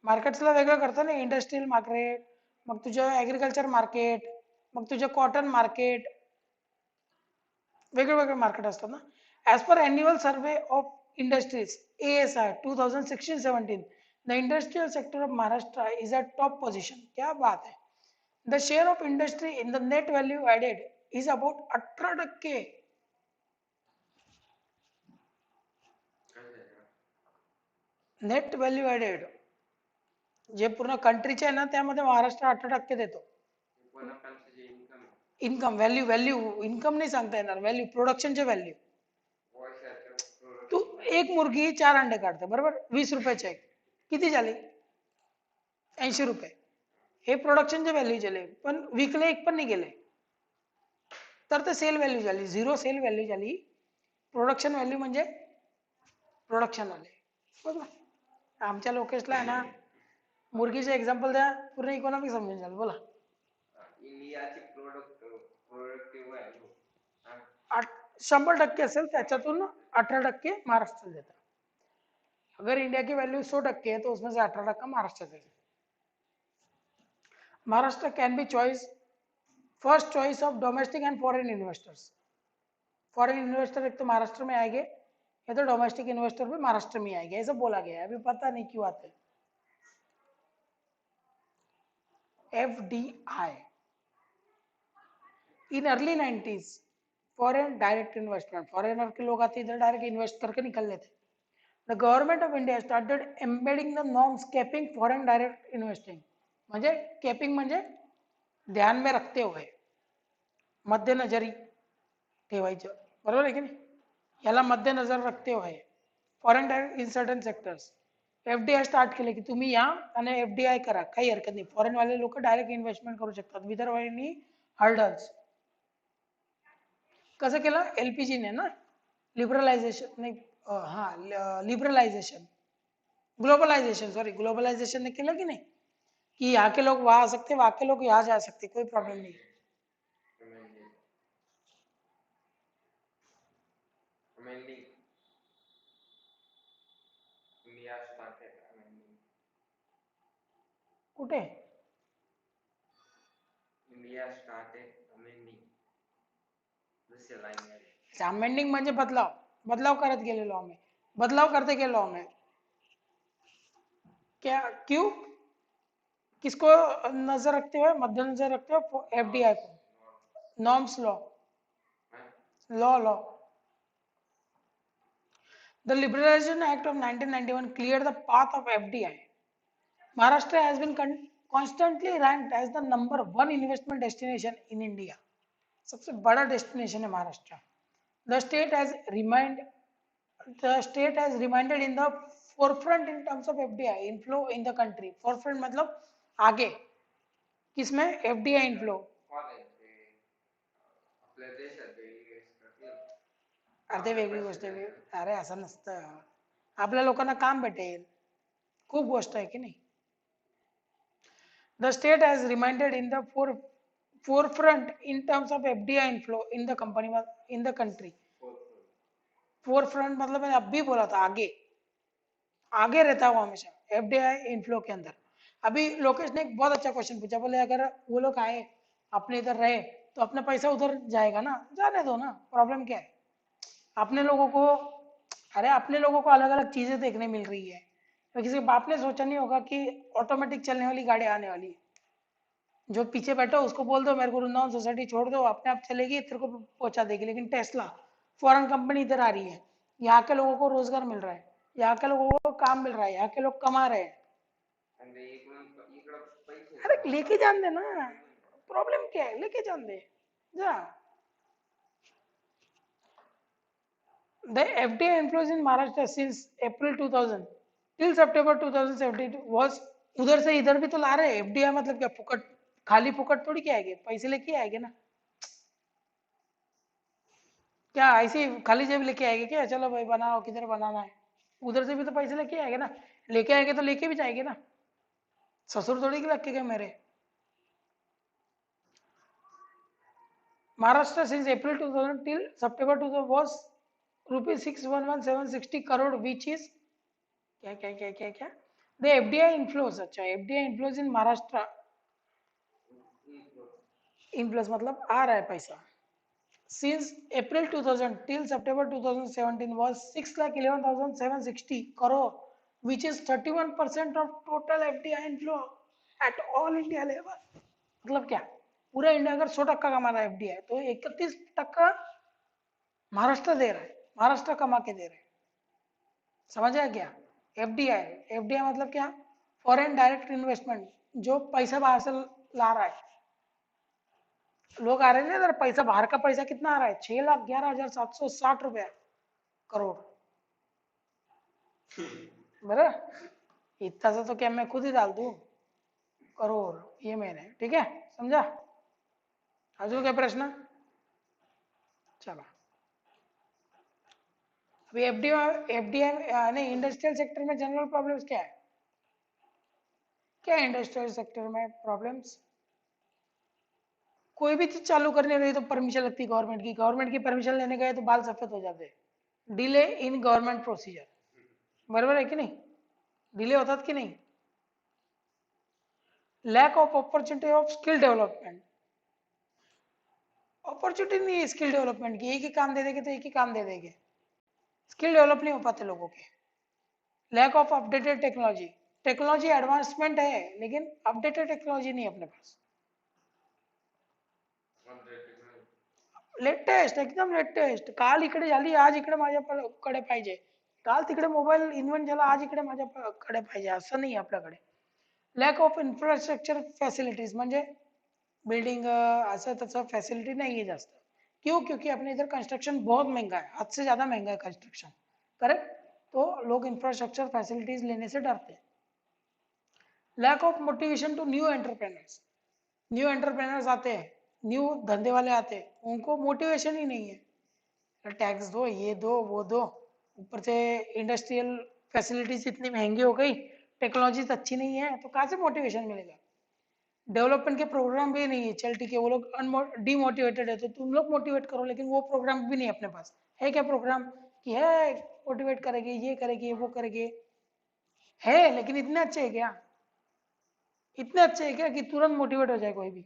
मार्केट्सला वेगळं करतो ना, इंडस्ट्रियल मार्केट, मग तुझं ॲग्रिकल्चर मार्केट, मग तुझं कॉटन मार्केट, वेगळे वेगळे मार्केट असतात ना. As per annual survey of industries ASI 2016-17, the industrial sector of Maharashtra is at top position. क्या बात है. The share of industry in the net value added is about 18%. Net value added जे पूर्ण कंट्रीचे आहे ना त्यामध्ये महाराष्ट्र 18% देतो. इन्कम व्हॅल्यू व्हॅल्यू इन्कम नाही सांगता येणार, व्हॅल्यू प्रोडक्शनचे व्हॅल्यू. तू एक मुर्गी 4 अंडे काढते बरोबर, 20 रुपयाचे एक किती झाले? 80 रुपये. हे प्रोडक्शनचे व्हॅल्यू झाले, पण विकले एक पण नाही गेले, तर ते सेल व्हॅल्यू झाली. झिरो सेल व्हॅल्यू झाली. प्रोडक्शन व्हॅल्यू म्हणजे प्रोडक्शन आले बरोबर. आमच्या लोकेशला आहे ना मुर्गीचे एक्झाम्पल द्या, पूर्ण इकॉनॉमी समजून जाईल. बोला. इंडियाची प्रोडक्टिव्ह व्हॅल्यू 100% असेल, त्याच्यातून 18% महाराष्ट्र देता. अगर इंडिया की वैल्यू 100% है तो उसमें से 18% महाराष्ट्र देता. Maharashtra can be choice first choice of domestic and foreign investors. Foreign investor एक तो महाराष्ट्र में आएंगे, या तो डोमेस्टिक इन्वेस्टर भी महाराष्ट्र में आएंगे, ऐसा बोला गया है. अभी पता नहीं क्यों आते. FDI in early 90s foreign direct investment, foreigner के लोग आते इधर डायरेक्ट इन्वेस्ट करके निकल लेते. The government of India started embedding the norms keeping foreign direct investing. म्हणजे केपिंग म्हणजे ध्यान में रखते हुए, मध्यनजरी ठेवायचं बरोबर आहे की नाही. याला मध्यनजर रखते हुए foreign direct in certain sectors FDI start केले की तुम्ही या आणि FDI करा, काही हरकत नाही. फॉरेन वाले लोक डायरेक्ट इन्व्हेस्टमेंट करू शकतात विदाउट एनी हर्डल्स. कसं केलं? LPG ने ना लिबरलायझेशन नाही, लिबरलायझेशन ग्लोबलाइजेशन, सॉरी ग्लोबलाइजेशन ने केलं की नाही, कि यहाँ के लोग वहां आ सकते, वहां के लोग यहाँ जा सकते, कोई प्रॉब्लम नहीं. कुठे? अमेंडिंग म्हणजे बदलाव, बदलाव करत गेलेलो आम्ही, बदलाव करते गेलो आम्ही. क्या क्यों? किसको नजर रखते हुए? मद्देनजर रखते हुए FDI को. Norms law, law. The Liberalization Act of 1991 cleared the path of FDI. Maharashtra has been constantly ranked as the #1 investment destination in India. सबसे बड़ा destination है Maharashtra. The state has remained in the forefront in terms of FDI inflow in the country. Forefront मतलब आगे, किसमें? FDI inflow. अर्धे वेगळी गोष्ट आहे. अरे असं नसतं, आपल्या लोकांना काम भेटेल, खूप गोष्ट आहे की नाही. The state has remained in the forefront in terms of FDI inflow in the country. forefront मतलब मैंने अभी बोला था, आगे रहता है वो हमेशा FDI इनफ्लो के अंदर. अभी लोकेश ने एक बहुत अच्छा क्वेश्चन पूछा, बोले अगर वो लोग आए अपने इधर रहे तो अपना पैसा उधर जाएगा ना, जाने दो ना, प्रॉब्लम क्या है. अपने लोगों को, अरे अपने लोगों को अलग अलग चीजें देखने मिल रही है, तो किसी बाप ने सोचा नहीं होगा कि ऑटोमेटिक चलने वाली गाड़ी आने वाली है. जो पीछे बैठा उसको बोल दो मेरे को वृंदावन सोसाइटी छोड़ दो, अपने आप चलेगी, तेरे को पहुंचा देगी. लेकिन टेस्ला फॉरेन कंपनी इधर आ रही है, यहाँ के लोगों को रोजगार मिल रहा है, यहाँ के लोगों को काम मिल रहा है, यहाँ के लोग कमा रहे हैं. अरे लेके जान दे ना, प्रॉब्लम क्या है, लेके जान दे जा. The FDI inflows in Maharashtra since April 2000 till September 2017 was, उधर से इधर भी तो ला रहे हैं. FDI मतलब क्या, फुकट, खाली फुकट थोड़ी क्या आएंगे, पैसे लेके आएंगे ना. क्या ऐसे खाली जेब लेके आएंगे क्या? चलो भाई बनाओ, किधर बनाना है, उधर से भी तो पैसे लेके आएंगे ना. लेके आएंगे तो लेके भी जाएंगे ना, ससुर थोड़ी के लग के गए मेरे. Maharashtra since April 2000 till September 2000 was ₹611,760 crore, which is क्या क्या क्या क्या क्या the FDI inflows. अच्छा, FDI inflows in Maharashtra, inflows मतलब आ रहा है पैसा. Since April 2000 till September 2017 was 6,11,760 crore, which is 31% of total FDI inflow at all India level. मतलब क्या, पूरा इंडिया अगर 100% कमा रहा है FDI, तो 31% महाराष्ट्र दे रहा है, महाराष्ट्र कमा के दे रहा है. समझ आया क्या? एफडीआई, एफडीआई मतलब क्या? फॉरेन डायरेक्ट इन्वेस्टमेंट, जो पैसा बाहर से ला रहा है। लोग आ रहे हैं ना इधर, पैसा बाहर का पैसा कितना आ रहा है? 6,11,760 रुपया करोड़। बराबर, इतना सा तो क्या मैं खुद ही डाल दूं? करोड़, ये मैंने, ठीक है, समझा? अजू क्या प्रश्न? चलो, अभी एफडीआई नहीं, इंडस्ट्रियल सेक्टर में जनरल प्रॉब्लम्स क्या है? क्या है इंडस्ट्रियल सेक्टर में प्रॉब्लम्स? कोई भी चीज चालू करने रही तो परमिशन लगती है गवर्नमेंट की, गवर्नमेंट की परमिशन लेने गए तो बाल सफेद हो जाते हैं। डिले इन गवर्नमेंट प्रोसीजर, बराबर है कि नहीं? डिले होता कि नहीं? Lack of opportunity of skill development, opportunity नहीं है स्किल डेवलपमेंट की, एक ही काम दे देंगे तो एक ही काम दे देंगे, स्किल डेवलप नहीं हो पाते लोगों के। Lack of updated technology, technology advancement है लेकिन अपडेटेड टेक्नोलॉजी नहीं है अपने पास। लेटेस्ट, एकदम लेटेस्ट, काल इकडे झाली आज इकडे माझ्याकडे पाहिजे, काल तिकडे मोबाईल इन्व्हेंट झाला आज इकडे माझ्याकडे पाहिजे, असं नाही आपल्याकडे. लॅक ऑफ इन्फ्रास्ट्रक्चर फैसिलिटीज, म्हणजे बिल्डिंग असं तसं फैसिलिटी नहीं है जास्त. क्यों? क्योंकि अपने इधर कंस्ट्रक्शन बहुत महंगा है, हद से ज़्यादा महंगा है कंस्ट्रक्शन, करेक्ट? तो लोग इंफ्रास्ट्रक्चर फैसिलिटीज लेने से डरते हैं. Lack of motivation to new entrepreneurs, new entrepreneurs आते हैं, न्यू धंधे वाले आते हैं, उनको मोटिवेशन ही नहीं है, टैक्स दो, ये दो, वो दो, ऊपर से इंडस्ट्रियल फैसिलिटीज इतनी महंगी हो गई, टेक्नोलॉजी अच्छी नहीं है, तो कहाँ से मोटिवेशन मिलेगा? डेवलपमेंट के प्रोग्राम भी नहीं है, चल ठीक है, वो लोग डिमोटिवेटेड है तो तुम लोग मोटिवेट करो, लेकिन वो प्रोग्राम भी नहीं अपने पास है। क्या प्रोग्राम कि है मोटिवेट करेंगे, ये करेंगे, वो करेंगे, है लेकिन इतने अच्छे है क्या? इतने अच्छे है क्या कि तुरंत मोटिवेट हो जाए कोई भी?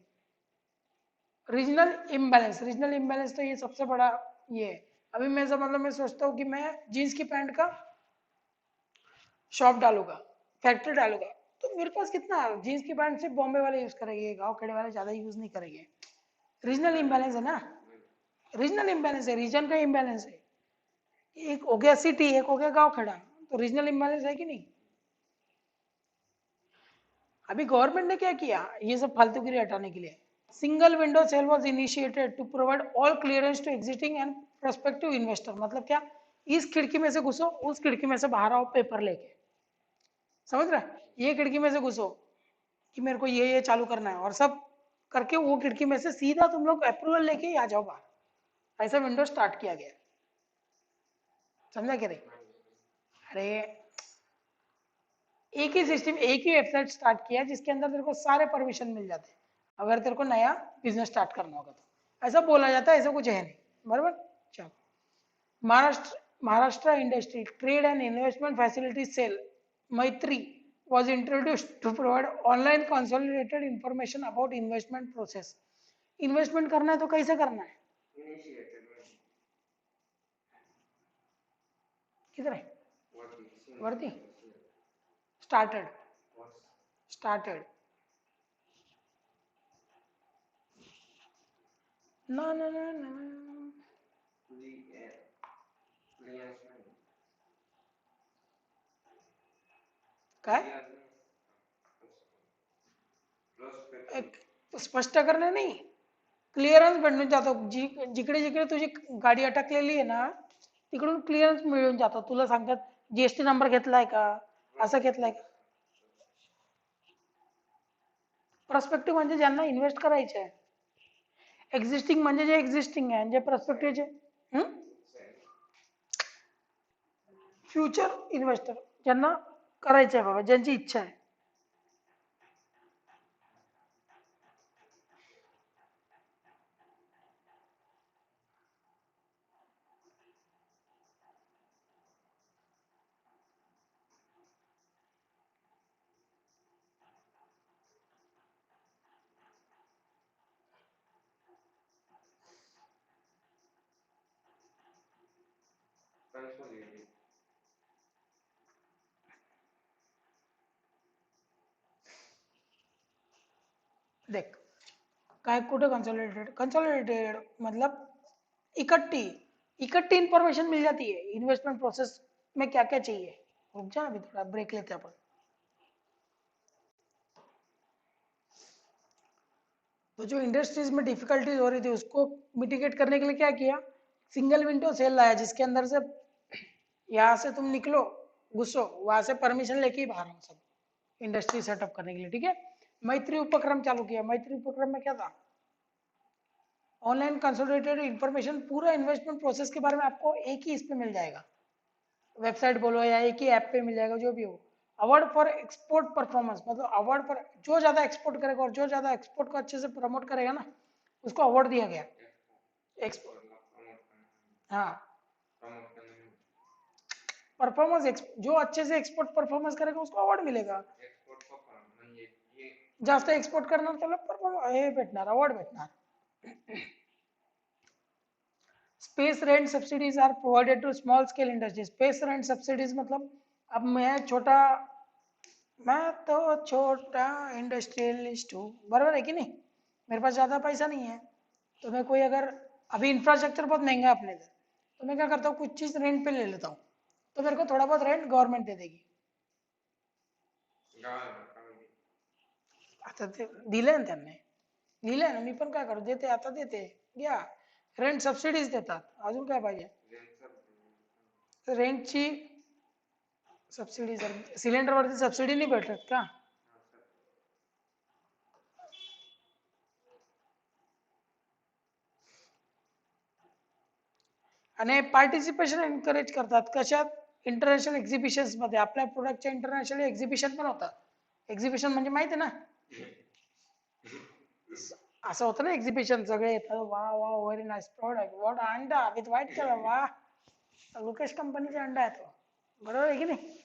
रीजनल इम्बैलेंस, रीजनल इम्बैलेंस तो ये सबसे बड़ा ये है। अभी मैं सब मतलब मैं सोचता हूँ कि मैं जीन्स की पैंट का शॉप डालूंगा, फैक्ट्री डालूंगा, तो मेरे पास कितना जीन्स की पैंट सिर्फ बॉम्बे वाले यूज करेंगे, गांव खेड़े वाले ज्यादा यूज नहीं करेंगे। रीजनल इम्बैलेंस है ना, रीजनल इम्बैलेंस है, रीजन का इम्बैलेंस है। एक हो गया सिटी, एक हो गया गांव खड़ा, तो रीजनल इम्बैलेंस है कि नहीं? अभी गवर्नमेंट ने क्या किया ये सब फालतूगिरी हटाने के लिए? Single window cell was initiated to provide all clearance to existing and prospective investor, मतलब क्या? इस खिड़की में से घुसो, उस खिड़की में से बाहर आओ पेपर लेके, समझ रहे? ये खिड़की में से घुसो कि मेरे को ये चालू करना है, और सब करके वो खिड़की में से सीधा तुम लोग अप्रूवल लेके ही आ जाओ बाहर, ऐसा विंडो स्टार्ट किया गया, समझा क्या नहीं? अरे एक ही सिस्टम, एक ही वेबसाइट स्टार्ट किया जिसके अंदर तेरे को सारे परमिशन मिल जाते हैं, अगर तेरे को नया बिजनेस स्टार्ट करना होगा तो। ऐसा बोला जाता है, ऐसा कुछ है नहीं, बराबर? चलो, Maharashtra industry trade and investment facility cell Maitri was introduced to provide online consolidated information about investment process. Investment करना है तो कैसे करना है? किधर है? वरती स्टार्टेड, स्टार्टेड ना ना ना ना काय एक स्पष्ट करणे नाही, क्लिअरन्स भेटून जातो, जिकडे जिकडे तुझी गाडी अटकलेली आहे ना तिकडून क्लिअरन्स मिळून जातो, तुला सांगतात जीएसटी नंबर घेतलाय का, असं घेतलाय का. प्रॉस्पेक्टिव्ह म्हणजे ज्यांना इन्व्हेस्ट करायचे आहे, एक्झिस्टिंग म्हणजे जे एक्झिस्टिंग आहे, जे प्रॉस्पेक्टिव्ह जे फ्युचर इन्व्हेस्टर ज्यांना करायचं आहे बाबा, ज्यांची इच्छा आहे. देख, काय कुठे कंसोलिडेटेड, कंसोलिडेटेड मतलब इकट्ठी, इकट्ठी इंफॉर्मेशन मिल जाती है इन्वेस्टमेंट प्रोसेस में क्या क्या चाहिए, रुक जा, अभी थोड़ा ब्रेक लेते हैं अपन। तो जो इंडस्ट्रीज में डिफिकल्टीज हो रही थी उसको मिटिगेट करने के लिए क्या किया, सिंगल विंडो सेल लाया, जिसके अंदर से यहाँ से तुम निकलो, घुसो, वहां से परमिशन लेके ही बाहर आओ सब, इंडस्ट्री सेटअप करने के लिए। ठीक है, मैत्री उपक्रम चालू किया। मैत्री उपक्रम में क्या था, ऑनलाइन कंसोलिडेटेड इंफॉर्मेशन, पूरा इन्वेस्टमेंट प्रोसेस के बारे में आपको एक ही इस पे मिल जाएगा, वेबसाइट बोलो या एक ही ऐप पे मिल जाएगा, जो भी हो। अवार्ड फॉर एक्सपोर्ट परफॉर्मेंस, मतलब अवार्ड पर जो ज्यादा एक्सपोर्ट करेगा और जो ज्यादा एक्सपोर्ट को अच्छे से प्रमोट करेगा ना, उसको अवार्ड दिया गया। एक्सपोर्ट, हाँ, परफॉर्मेंस, जो अच्छे से एक्सपोर्ट परफॉर्मेंस करेगा उसको अवार्ड मिलेगा। जास्त एक्सपोर्ट करणार त्याला परफॉर्म हे भेटणार, अवार्ड भेटणार। Space rent subsidies are provided to small scale industry. Space rent subsidies मतलब, अब मैं तो छोटा इंडस्ट्रियलिस्ट हूँ, बराबर है कि नहीं, मेरे पास ज़्यादा पैसा नहीं है, तो मैं कोई अगर, अभी इंफ्रास्ट्रक्चर बहुत महंगा है अपने इधर, तो मैं क्या करता हूँ, कुछ चीज़ रेंट पे ले लेता हूँ, तो मेरे को थोड़ा बहुत रेंट गवर्नमेंट दे देगी। आता ते दिले ना त्यांनी, दिले ना, मी पण काय करू, देते आता, देते घ्या, रेंट सबसिडीज देतात, अजून काय पाहिजे। रेंटची सबसिडी, जर सिलेंडरवरती सबसिडी नाही भेटत का, आणि पार्टिसिपेशन एनकरेज करतात कशात, इंटरनॅशनल एक्झिबिशन्स मध्ये, आपल्या प्रोडक्टच्या इंटरनॅशनल एक्झिबिशन पण होतात। एक्झिबिशन म्हणजे माहिती आहे ना, असं होतं ना एक्झिबिशन, सगळे येतात, वा वा व्हेरी नाईस प्रोडक्ट, व्हॉट अंडा विथ व्हाईट कलर, वा लुकेश कंपनीचा अंडा आहे तो, बरोबर आहे की नाही।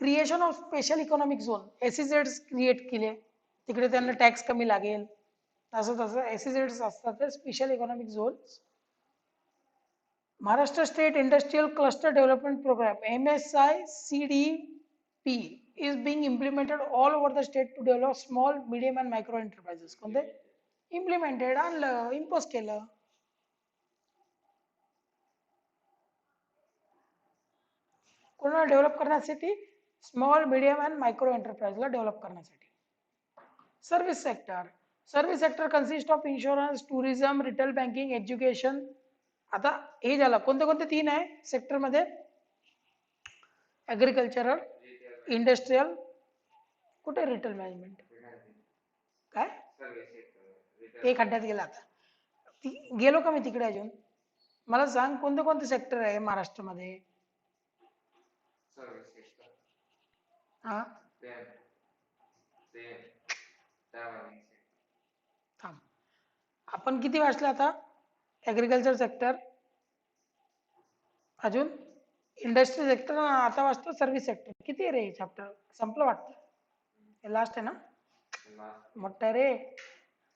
Creation of special economic zone, SEZ create केले, तिकडे त्यांना टॅक्स कमी लागेल, तसं तसं एसीझेड असतात ते special economic zone. Maharashtra State Industrial Cluster Development Program MSICDP is being implemented all over the state to develop small, medium and micro enterprises. कोणते implemented, आणलं, impose केलं, कोणाला डेव्हलप करण्यासाठी, स्मॉल, मीडियम अँड मायक्रो एंटरप्राइजला develop करण्यासाठी। Service sector, service sector consist of insurance, tourism, retail banking, education. आता हे झालं, कोणते कोणते तीन आहे सेक्टर मध्ये, ऍग्रिकल्चरल, इंडस्ट्रियल, कुठे रिटेल मॅनेजमेंट, काय एक खड्ड्यात गेला आता, गेलो का मी तिकडे अजून, मला सांग कोणते कोणते सेक्टर आहे महाराष्ट्रामध्ये। हा, थांब, आपण किती वाचले आता, ऍग्रिकल्चर सेक्टर, अजून इंडस्ट्री सेक्टर, आता वाचतो सर्व्हिस सेक्टर, किती रे चॅप्टर, संपलं वाटतं, हे लास्ट आहे ना, मोठं रे,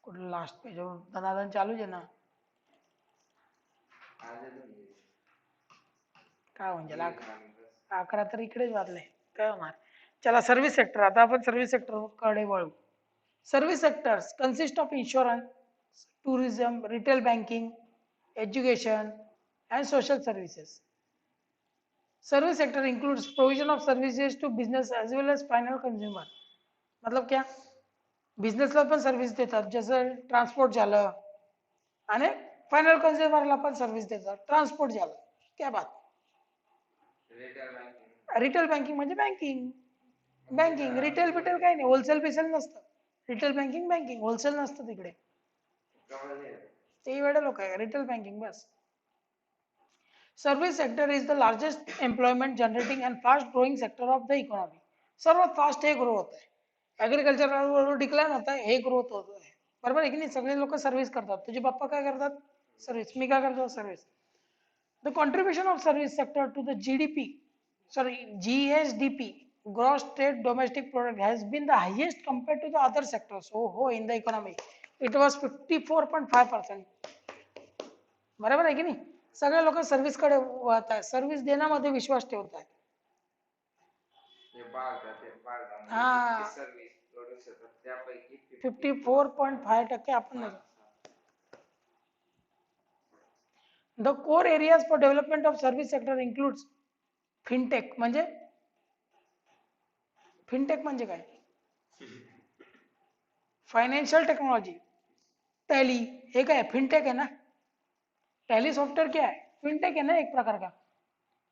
कुठलं लास्ट पेज दनादन चालूच आहे ना, काय म्हणजे 11 तर इकडेच वाजले, काय होणार। चला सर्व्हिस सेक्टर, आता आपण सर्व्हिस सेक्टर कडे वळू। Service sectors consist of insurance, tourism, retail banking, education and social services. Service sector includes provision of services to business as well as final consumer, मतलब क्या, बिझनेसला पण सर्व्हिस देतात, जसं ट्रान्सपोर्ट झालं, आणि फायनल कंझ्युमरला पण सर्व्हिस देतात, ट्रान्सपोर्ट झालं, क्या बात। रिटेल बँकिंग म्हणजे बँकिंग, बँकिंग, रिटेल बिटेल काही नाही, होलसेल बिसेल नसतं, रिटेल बँकिंग बँकिंग, होलसेल नसतं तिकडे, ते वेळे लोक आहे, रिटेल बँकिंग बस। Service sector is the largest employment generating and fast growing sector of the economy, सर्वात फास्ट हे ग्रो होत आहे, ऍग्रिकल्चर डिक्लाइन होत आहे, हे ग्रोथ होत आहे, बरोबर आहे की नाही, सगळे लोक सर्व्हिस करतात, तुझे पप्पा काय करतात, सर्व्हिस, मी काय करतो, service. The contribution of service sector to the GDP, sorry, GSDP, gross state domestic product, has been the highest compared to the other sectors, in the economy, it was 54.5%, बरोबर आहे की नाही, सगळे लोक सर्व्हिस कडे वळत आहे, सर्व्हिस देण्यामध्ये विश्वास ठेवत आहे, हा, 54.5% आपण, the core areas for development of service sector includes fintech म्हणजे काय? फायनान्शियल टेक्नोलॉजी, टॅली, हे काय फिनटेक है ना? टैली सॉफ्टवेयर क्या है? फिनटेक है ना एक प्रकार का।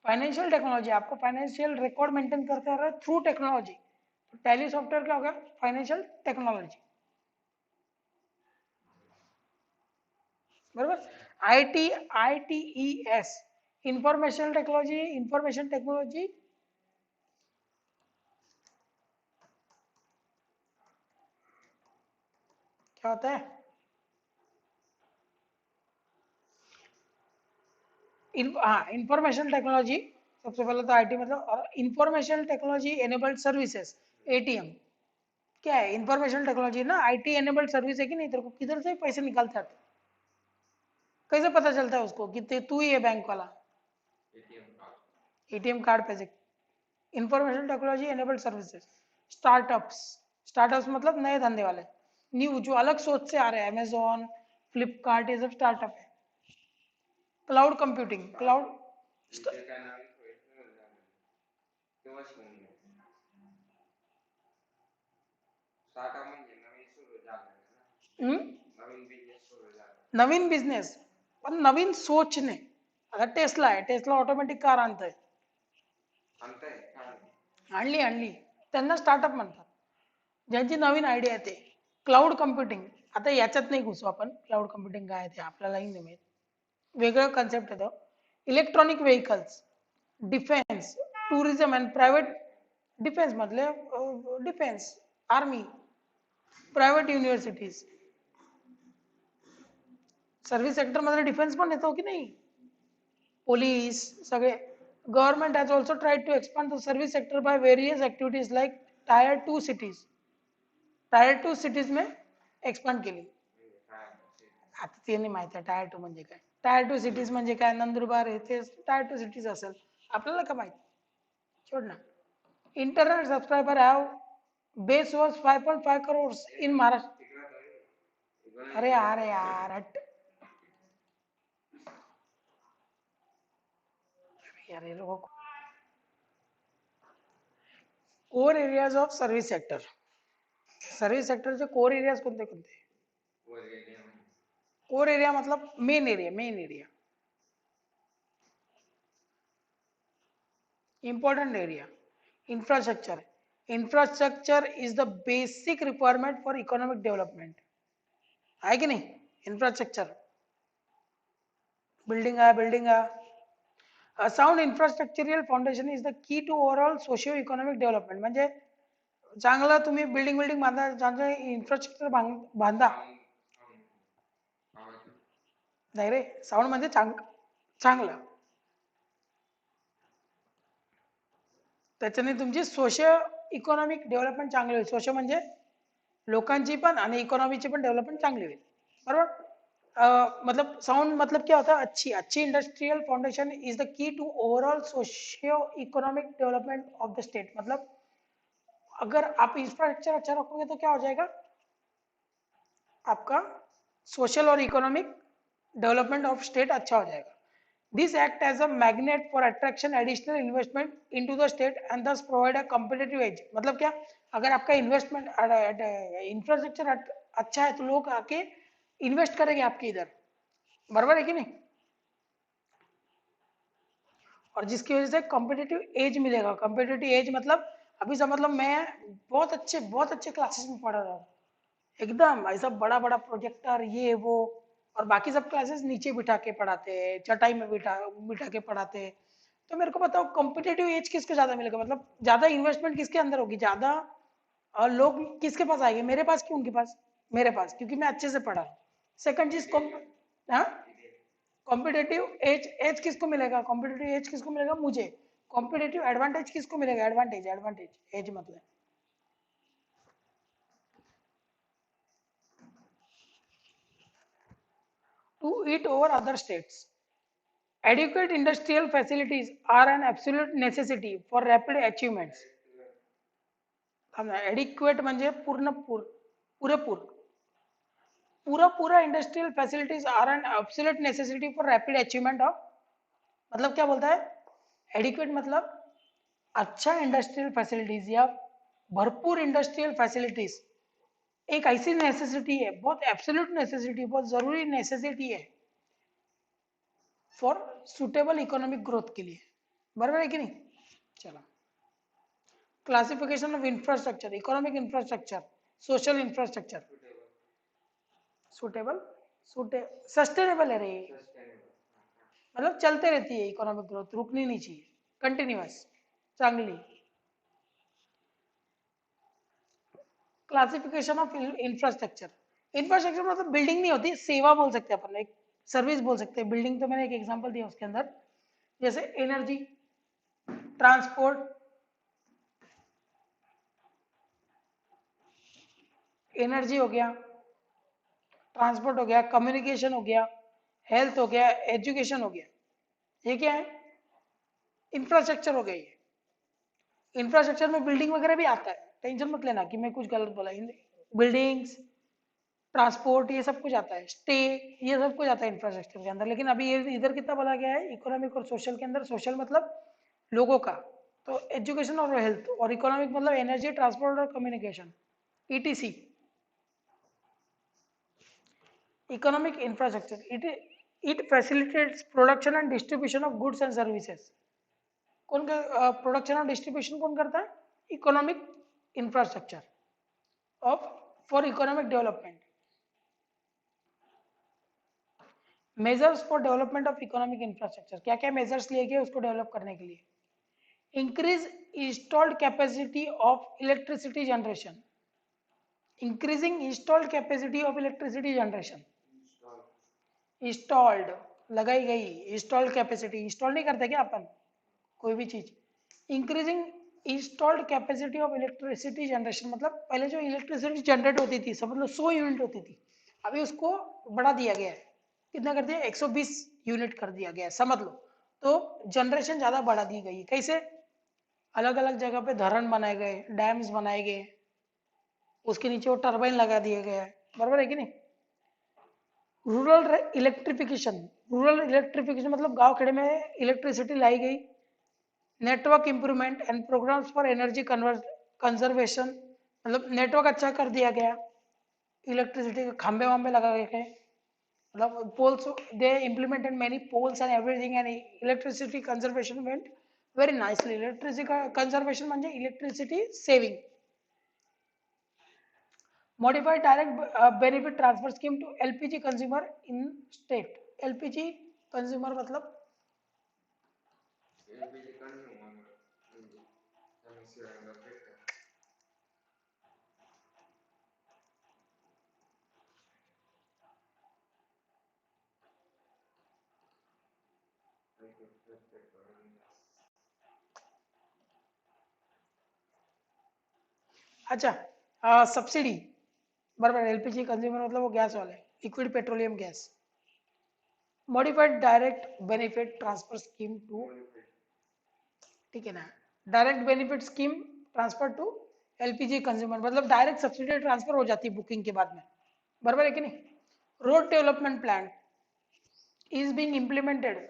फाइनेंशियल टेक्नोलॉजी, आपको फाइनेंशियल रिकॉर्ड मेंटेन करते रहे थ्रू टेक्नोलॉजी। तो टैली सॉफ्टवेयर क्या होगा? फाइनेंशियल टेक्नोलॉजी, बराबर। ITES, इंफॉर्मेशन टेक्नोलॉजी क्या होता है? इंफॉर्मेशन टेक्नोलॉजी, सबसे पहले तो आईटी मतलब information technology enabled services, ATM. क्या है इंफॉर्मेशन टेक्नोलॉजी ना? आईटी एनेबल्ड सर्विस है कि नहीं? तेरे को किधर से पैसे निकालते आते? कैसे पता चलता है उसको कि तू ही है बैंक वाला? एटीएम कार्ड पे से। Information technology enabled services, startups, startups मतलब नए धंधे वाले, न्यू, जो अलग सोच से आ रहे हैं, अमेजोन, फ्लिपकार्ट, ये सब स्टार्टअप है। क्लाउड कंप्यूटिंग, क्लाउड नवीन बिझनेस, पण नवीन सोचने। आता टेस्ला आहे, टेस्ला ऑटोमॅटिक कार आणतंय, आणली त्यांना स्टार्टअप म्हणतात, ज्यांची नवीन आयडिया येते। क्लाउड कम्प्युटिंग, आता याच्यात नाही घुसू आपण, क्लाउड कम्प्युटिंग काय आहे ते आपल्यालाही नाही माहित, वेगळं कन्सेप्ट येतं। Electronic vehicles, defence, tourism and private, defence मधले defence, army, private universities, service sector मध्ये डिफेन्स पण येतो की नाही? पोलीस सगळे। Government has also tried to expand the service sector by various activities like tier 2 cities, tier 2 cities में expand केली। आता ते नाही माहिती आहे टायर 2 म्हणजे काय, टायर 2 सिटीज म्हणजे काय, नंदुरबार आहे ते टायर 2 सिटीज असेल, आपल्याला का माहिती, छोड ना। Internet subscriber have base was 5.5 crore in Maharashtra. अरे यार हट यार, ये लोगों को core areas of service sector, service सेक्टरचे कोर एरियाज कोणते कोणते? कोर एरिया मतलब main area, main area, important area, infrastructure, infrastructure is the basic requirement for economic development, है कि नहीं? इंफ्रास्ट्रक्चर, बिल्डिंग है। A sound infrastructural foundation is the key to overall socio-economic development, म्हणजे चांगलं तुम्ही बिल्डिंग बांधा, चांगलं इन्फ्रास्ट्रक्चर बांधा, नाही रे, साऊंड म्हणजे चांगलं, त्याच्याने तुमची सोशो इकॉनॉमिक डेव्हलपमेंट चांगली होईल। सोशो म्हणजे लोकांची पण आणि इकॉनॉमीची पण डेव्हलपमेंट चांगली होईल, बरोबर। मतलब साउंड मतलब क्या होता है? अच्छी, अच्छी industrial foundation is the key to overall socio economic development of the state. मतलब अगर आप इंफ्रास्ट्रक्चर अच्छा रखोगे तो क्या हो जाएगा? आपका सोशल और इकोनॉमिक डेवलपमेंट ऑफ स्टेट अच्छा हो जाएगा। This act as a magnet for attraction additional investment into the state and thus provide a competitive edge. मतलब क्या? अगर आपका इन्वेस्टमेंट इंफ्रास्ट्रक्चर अच्छा है तो लोग आके इन्वेस्ट करेंगे आपके इधर, बराबर है कि नहीं? और जिसकी वजह से कॉम्पिटिटिव एज मिलेगा। कॉम्पिटिटिव एज मतलब अभी समझ लो मैं बहुत अच्छे क्लासेस में पढ़ा रहा हूँ, एकदम ऐसा बड़ा बड़ा प्रोजेक्टर ये वो, और बाकी सब क्लासेस नीचे बिठा के पढ़ाते हैं, चटाई में बिठा बिठा के पढ़ाते हैं। तो मेरे को बताओ कॉम्पिटिटिव एज किसको ज्यादा मिलेगा? मतलब ज्यादा इन्वेस्टमेंट किसके अंदर होगी, ज्यादा और लोग किसके पास आएंगे? मेरे पास क्यों? उनके पास, मेरे पास, क्योंकि मैं अच्छे से पढ़ा। सेकंड चीज कॉम्पिटेटिव एज, एज किसको मिलेगा? कॉम्पिटेटिव एज किसको मिलेगा? मुझे। कॉम्पिटेटिव एडवांटेज किसको मिलेगा? एडवांटेज, एज मतलब to edge over other states. Adequate industrial facilities are an absolute necessity for rapid achievements. Adequate म्हणजे पुरेपूर, पूरा industrial facilities are an absolute necessity for rapid achievement of. मतलब क्या बोलता है? एडिक्वेट मतलब अच्छा इंडस्ट्रियल फैसिलिटीज या भरपूर इंडस्ट्रियल फैसिलिटीज एक ऐसी नेसेसिटी है, बहुत एब्सोल्यूट नेसेसिटी, बहुत जरूरी नेसेसिटी है फॉर सुटेबल इकोनॉमिक ग्रोथ के लिए, बराबर है कि नहीं? चलो, classification of infrastructure, economic infrastructure, social infrastructure, suitable, sustainable है रे, मतलब चलते रहती है इकोनॉमिक ग्रोथ, रुकनी नहीं चाहिए, कंटिन्यूअस, चांगली। क्लासिफिकेशन ऑफ इंफ्रास्ट्रक्चर, इंफ्रास्ट्रक्चर मतलब बिल्डिंग नहीं होती, सेवा बोल सकते हैं अपन, एक सर्विस बोल सकते हैं। बिल्डिंग तो मैंने एक एग्जांपल दिया उसके अंदर, जैसे एनर्जी, ट्रांसपोर्ट, एनर्जी हो गया, ट्रांसपोर्ट हो गया, कम्युनिकेशन हो गया, हेल्थ हो गया, एजुकेशन हो गया, ये क्या है? इंफ्रास्ट्रक्चर हो गया। ये इंफ्रास्ट्रक्चर में बिल्डिंग वगैरह भी आता है, टेंशन मत लेना कि मैं कुछ गलत बोला। बिल्डिंग्स, ट्रांसपोर्ट, ये सब कुछ आता है, स्टे, ये सब कुछ आता है इंफ्रास्ट्रक्चर के अंदर। लेकिन अभी ये इधर कितना बोला गया है इकोनॉमिक और सोशल के अंदर? सोशल मतलब लोगों का, तो एजुकेशन और हेल्थ, और इकोनॉमिक मतलब एनर्जी, ट्रांसपोर्ट और communication, etc. Economic infrastructure, it facilitates production and distribution of goods and services. कौन का प्रोडक्शन और डिस्ट्रीब्यूशन कौन करता है? Economic infrastructure of for economic development. Measures for development of economic infrastructure, क्या क्या मेजर्स लिए गए उसको डेवलप करने के लिए? Increase installed capacity of electricity generation, increasing installed capacity of electricity generation, installed लगाई गई, इंस्टॉल्ड कैपेसिटी, इंस्टॉल नहीं करते क्या अपन कोई भी चीज? Increasing installed capacity of electricity generation मतलब पहले जो इलेक्ट्रिसिटी जनरेट होती थी समझ लो 100 यूनिट होती थी, अभी उसको बढ़ा दिया गया है, कितना कर दिया? 120 यूनिट कर दिया गया है, समझ लो। तो जनरेशन ज्यादा बढ़ा दी गई है, कैसे? अलग अलग जगह पे धरण बनाए गए, डैम्स बनाए गए, उसके नीचे वो टरबाइन लगा दिए गए हैं, बराबर है कि नहीं? रूरल इलेक्ट्रिफिकेशन, रूरल इलेक्ट्रिफिकेशन मतलब गांव खेड़े में इलेक्ट्रिसिटी लाई गई। Network improvement and programs for energy conservation मतलब नेटवर्क अच्छा कर दिया गया, इलेक्ट्रिसिटी के खंबे वंबे लगा गए, मतलब poles, they implemented many poles and everything and electricity conservation went very nicely. Electricity conservation म्हणजे electricity saving. Modified direct benefit transfer scheme to LPG consumer in state. LPG consumer मतलब अच्छा सब्सिडी, बराबर। LPG consumer मतलब वो gas वाले, liquid petroleum gas. Modified direct benefit transfer scheme to, ठीक है ना, direct benefit scheme transfer to LPG consumer मतलब डायरेक्ट सब्सिडी ट्रांसफर हो जाती है बुकिंग के बाद में, बराबर है कि नहीं? Road development plan is being implemented.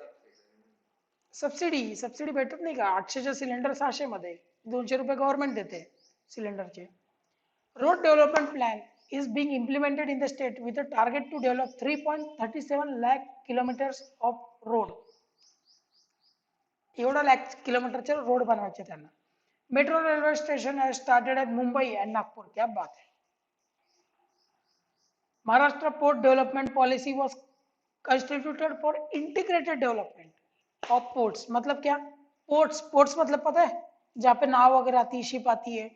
Subsidy, subsidy भेटत नाही का? 800चे सिलेंडर 600 मध्ये, 200 रुपये गव्हर्नमेंट देते सिलेंडरचे. Road development plan is being implemented in the state with a target to develop 3.37 lakh kilometers of road. एवढा लाख किलोमीटरचे रोड बनवायचे त्यांना. Metro railway station has started at Mumbai and Nagpur. क्या बात है. Maharashtra port development policy was constituted for integrated development of ports. मतलब क्या? Ports, ports मतलब पता है जहाँ पे नाव वगैरह आती है, शिप आती है,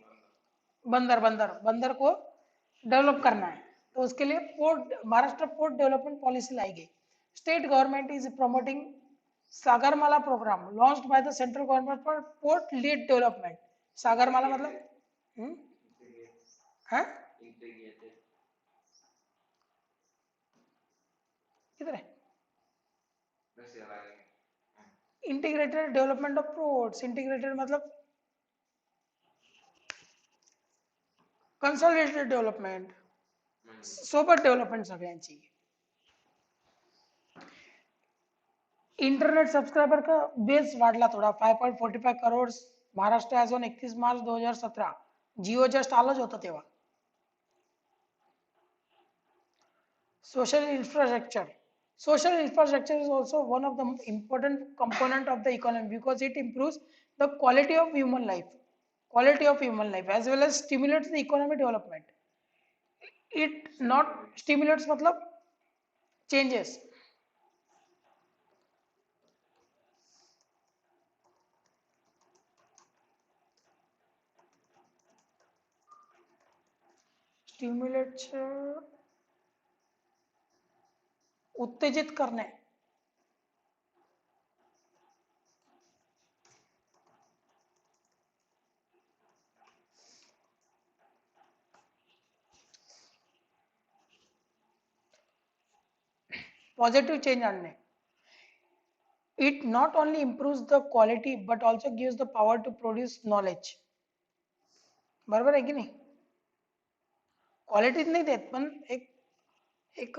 बंदर, बंदर, बंदर को डेवलप करना है, तो उसके लिए port, Maharashtra port development policy लाई गई. State government is promoting Sagarmala programme launched by the central government for port lead development. Sagarmala मतलब है किधर है? Integrated development of ports. Integrated मतलब कन्सॉलिडेटेड डेव्हलपमेंट, सोबत डेव्हलपमेंट सगळ्यांची. इंटरनेट सबस्क्राइबर का बेस वाढला थोडा, 5.45 crore Maharashtra as on 31 March 2017 Jio just आलंच होतं तेव्हा. Social infrastructure. Social infrastructure is also one of the important component of the economy because it improves the quality of human life. Quality of human life as well as stimulates the economic development. It not stimulates मतलब changes. Stimulates उत्तेजित करणे. Positive change आणणे. It not only improves the quality but also gives the power to produce knowledge. बरोबर आहे की नाही? क्वालिटीच नाही देत पण एक एक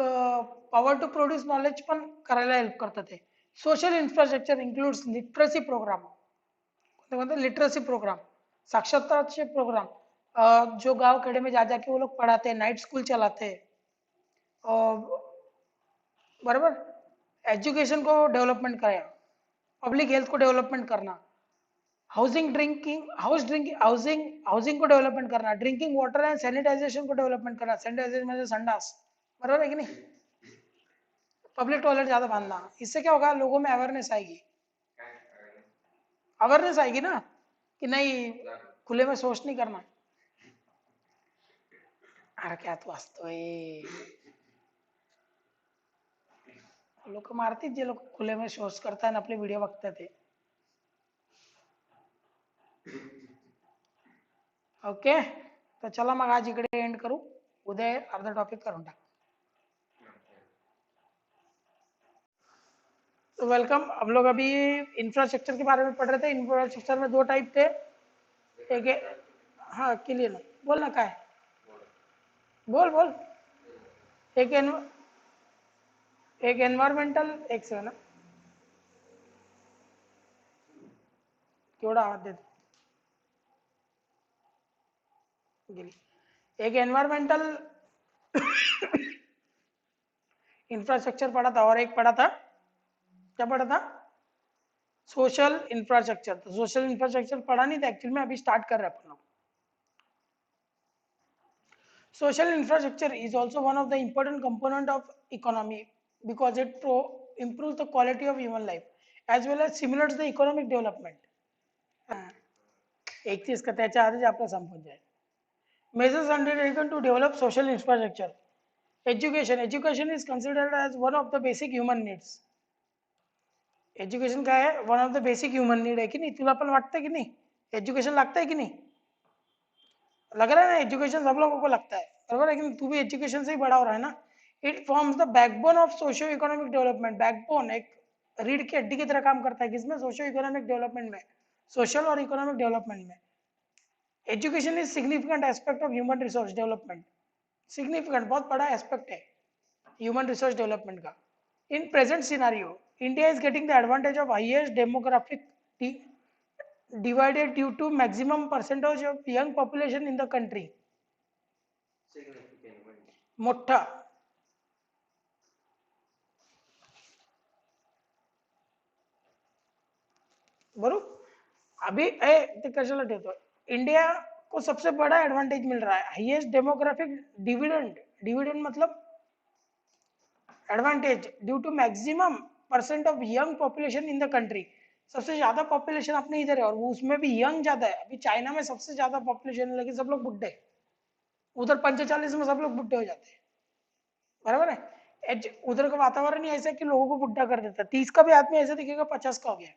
पॉवर टू प्रोड्यूस नॉलेज पण करायला हेल्प करतात ते. Social infrastructure includes literacy program. मतलब लिटरसी प्रोग्राम, साक्षरता प्रोग्राम, जो गांव खेड़े में जा जाके वो लोग पढ़ाते हैं, नाइट स्कूल चलाते हैं, बराबर. एजुकेशन को डेवलपमेंट कराया, पब्लिक हेल्थ को डेवलपमेंट करना, हाउसिंग को डेवलपमेंट करना, ड्रिंकिंग वाटर एंड सैनिटाइजेशन को डेवलपमेंट करना. सैनिटाइजेशन में संडास, बराबर है कि नहीं. पब्लिक टॉयलेट ज्यादा बांधना, इससे क्या होगा, लोगों में अवेयरनेस आएगी. अवेयरनेस आएगी ना कि नहीं खुले में शौच नहीं करना. अरे क्या तू असतोय, लोक मारतील जे लोक खुले में शौच करताय आणि आपले व्हिडिओ बघतात ते. ओके, तो चला मग आज इकडे एंड करू, उद्या अर्धा टॉपिक करून टाक. तो वेलकम. हम लोग अभी इंफ्रास्ट्रक्चर के बारे में पढ़ रहे थे. इंफ्रास्ट्रक्चर में दो टाइप थे. एक हाँ क्लियर ना बोल ना काय बोल बोल. एक एक एन्व्हायरमेंटल एक से ना केवढा आवाज देतो गेली. एक एनवायरमेंटल इंफ्रास्ट्रक्चर पढ़ा था और एक पढ़ा था, क्या पढ़ा था, सोशल इंफ्रास्ट्रक्चर. तो सोशल इंफ्रास्ट्रक्चर पढ़ा नहीं था एक्चुअली में, अभी स्टार्ट कर रहे हैं अपन लोग. Social infrastructure is also one of the important component of economy because it improves the quality of human life as well as stimulates the economic development. एक चीज का त्याच्या आधीच आपला संपून जाईल. Measures undertaken to develop social infrastructure. Education. Education is considered as one of the basic human needs. Education काय आहे, one of the basic human need आहे की नाही. तुला पण वाटतं की नहीं एजुकेशन लगता है कि नहीं, लग रहा है ना, एजुकेशन सब लोगों को लगता है, बराबर है कि नहीं. तू भी एजुकेशन से ही बड़ा हो रहा है ना. It forms the backbone of socio economic development. Backbone एक रीढ़ की हड्डी की तरह काम करता है, किसमें, सोशियो इकोनॉमिक डेवलपमेंट में, सोशल और इकोनॉमिक डेवलपमेंट में. Education is significant aspect of human resource development. Significant बहुत बड़ा एस्पेक्ट है ह्यूमन रिसोर्स डेवलपमेंट का. In present scenario India is getting the advantage of highest demographic divided due to maximum percentage of young population in the country. मोठा बरोबर. अभी कशाला ठेवतो, India को सबसे बड़ा एडवांटेज मिल रहा है, हाईएस्ट डेमोग्राफिक डिविडेंड. डिविडेंड मतलब advantage due to maximum percent of young population in the country. सबसे ज्यादा पॉपुलेशन अपने इधर है और वो उसमें भी यंग ज्यादा है. अभी चाइना में सबसे ज्यादा पॉपुलेशन है लेकिन सब लोग बुढ़े. उधर 45 में सब लोग बुढ़े हो जाते हैं, बराबर है. उधर का वातावरण ही ऐसा है कि लोगों को बुढ़ा कर देता है. 30 का भी आदमी ऐसे दिखेगा 50 का हो गया.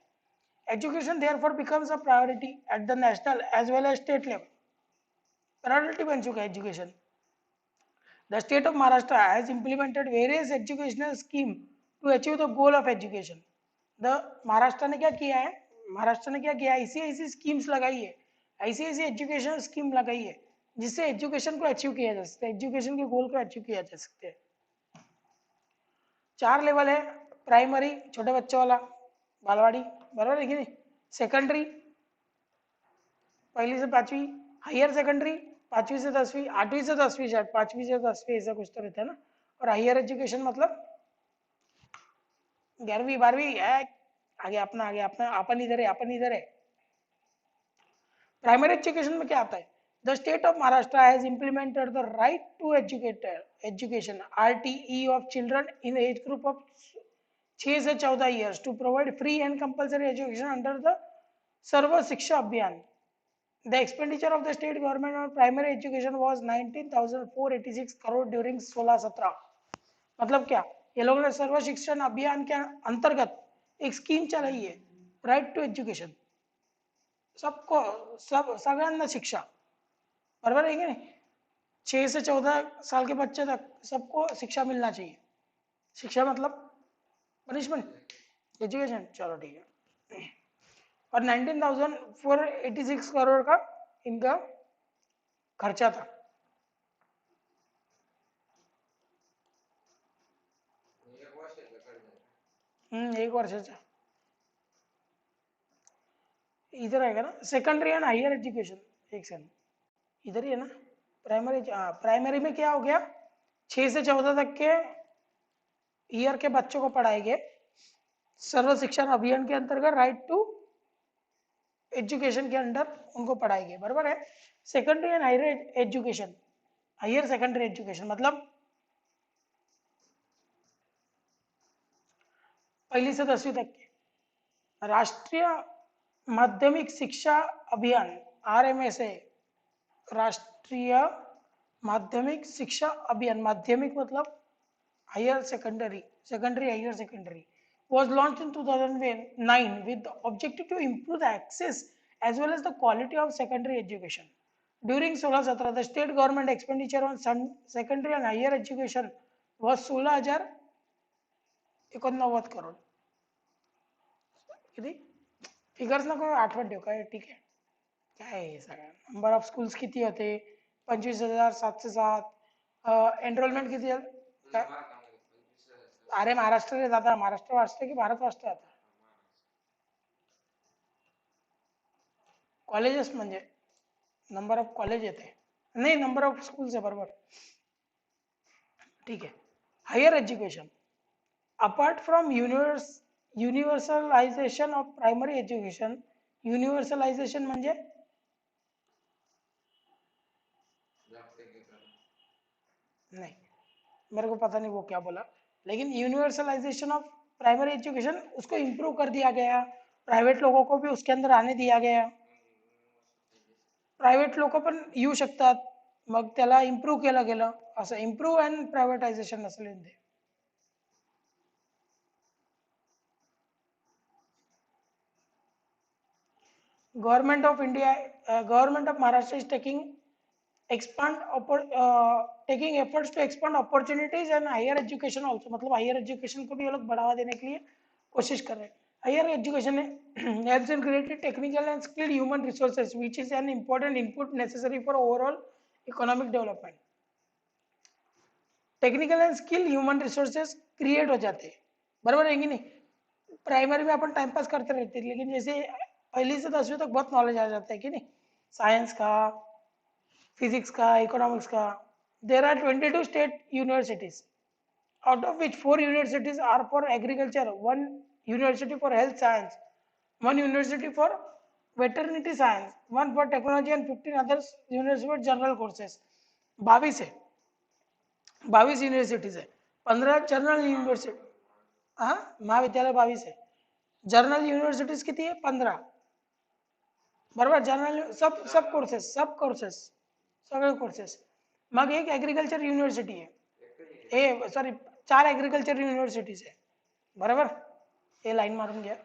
Education therefore becomes a priority at the national as well as state level. Priority बन चुका है education. The state of Maharashtra has implemented various educational scheme to achieve the goal of education. The Maharashtra ने क्या किया है, महाराष्ट्र ने क्या किया, ऐसी ऐसी स्कीम्स लगाई है, ऐसी ऐसी एजुकेशन स्कीम लगाई है जिससे एजुकेशन को अचीव किया जा सकता है, एजुकेशन के गोल को अचीव किया जा सकता है. 4 लेवल है. प्राइमरी छोटे बच्चों वाला बालवाड़ी, बराबर है कि नहीं. सेकेंडरी पहली से पांचवी, हायर सेकेंडरी पांचवी से दसवीं, आठवीं से दसवीं, शायद पांचवी से दसवीं ऐसा कुछ तो रहता है ना। और हायर एजुकेशन मतलब 11वीं 12वीं है। आगे अपना अपन इधर है। प्राइमरी एजुकेशन में क्या आता है? The state of Maharashtra has implemented the right to education RTE of children in age group of 6 से 14 years to provide free and compulsory education under the Sarva Shiksha Abhiyan. The expenditure of the state government on primary education was 19,486 crore during 16-17। मतलब क्या, ये लोगों ने सर्व शिक्षण अभियान के अंतर्गत एक स्कीम चलाई है, राइट टू एजुकेशन, सबको सगळ्यांना शिक्षा, बराबर है कि नहीं? 6 से 14 साल के बच्चे तक सबको शिक्षा मिलना चाहिए। शिक्षा मतलब पनिशमेंट, एजुकेशन, चलो ठीक है। और 19,486 करोड़ का इनका खर्चा था। एक वर्षाचा इधर आएगा ना, सेकेंडरी एंड हायर एजुकेशन, एक सेकंड, इधर ही है ना। प्राइमरी, प्राइमरी में क्या हो गया, 6 से 14 तक के ईयर के बच्चों को पढ़ाएंगे सर्व शिक्षण अभियान के अंतर्गत, राइट टू एजुकेशन के अंडर उनको पढ़ाएंगे, बराबर है। Secondary and higher education, higher secondary education मतलब पहली से 10वीं तक के राष्ट्रीय माध्यमिक शिक्षा अभियान RMSA, राष्ट्रीय माध्यमिक शिक्षा अभियान, माध्यमिक मतलब higher secondary, secondary higher secondary, was launched in 2009 with the objective to improve the access as well as the quality of secondary education. During 16-17, the state government expenditure on secondary and higher education was 16,089 crore. किती figures नको आठवण ठेव, काय ठीक आहे, काय आहे सगळं। नंबर ऑफ स्कूल्स किती होते? 25,707। एनरोलमेंट किती आहे? अरे महाराष्ट्र रे दादा, महाराष्ट्र वाचते की भारत वाचते आता? कॉलेजेस म्हणजे नंबर ऑफ कॉलेज येते, नाही नंबर ऑफ स्कूल्स आहे, बरोबर, ठीक है। Higher education, apart from universalisation of primary education, universalisation म्हणजे नहीं, मेरे को पता नहीं वो क्या बोला, लेकिन यूनिवर्सलाइजेशन ऑफ प्राइमरी एजुकेशन उसको इम्प्रूव कर दिया गया, प्राइवेट लोगों को भी उसके अंदर आने दिया गया, प्रायव्हेट लोक पण येऊ शकतात, मग त्याला इम्प्रूव्ह केलं गेलं, असं इम्प्रूव्ह अँड प्रायव्हेटायझेशन असेल ते। Government of India, government of Maharashtra is taking efforts to expand opportunities and higher education also, मतलब हायर एजुकेशन को भी ये लोग बढ़ावा देने के लिए कोशिश कर रहे हैं। Higher education helps in creating technical and skilled human resources which is an important input necessary for overall economic development. Technical and skill human resources create हो जाते हैं, बराबर है कि नहीं? प्राइमरी में अपन टाइम पास करते रहते हैं, लेकिन जैसे पहली से 10वीं तक बहुत नॉलेज आ जाता है कि नहीं, साइंस का, फिजिक्स का, इकोनॉमिक्स का। There are 22 state universities, out of which 4 universities are for agriculture, 1 university for health science, 1 university for veterinary science, 1 for technology and 15 others university for general courses। 22 है, 22 universities है, 15 general university, हाँ महाविद्यालय 22 है, general universities किती है? 15, बरोबर। General सब courses सगळे कोर्सेस। मग एक ॲग्रिकल्चर युनिव्हर्सिटी आहे, सॉरी 4 ॲग्रिकल्चर युनिव्हर्सिटीज आहे, बरोबर। हे लाईन मारून घ्या,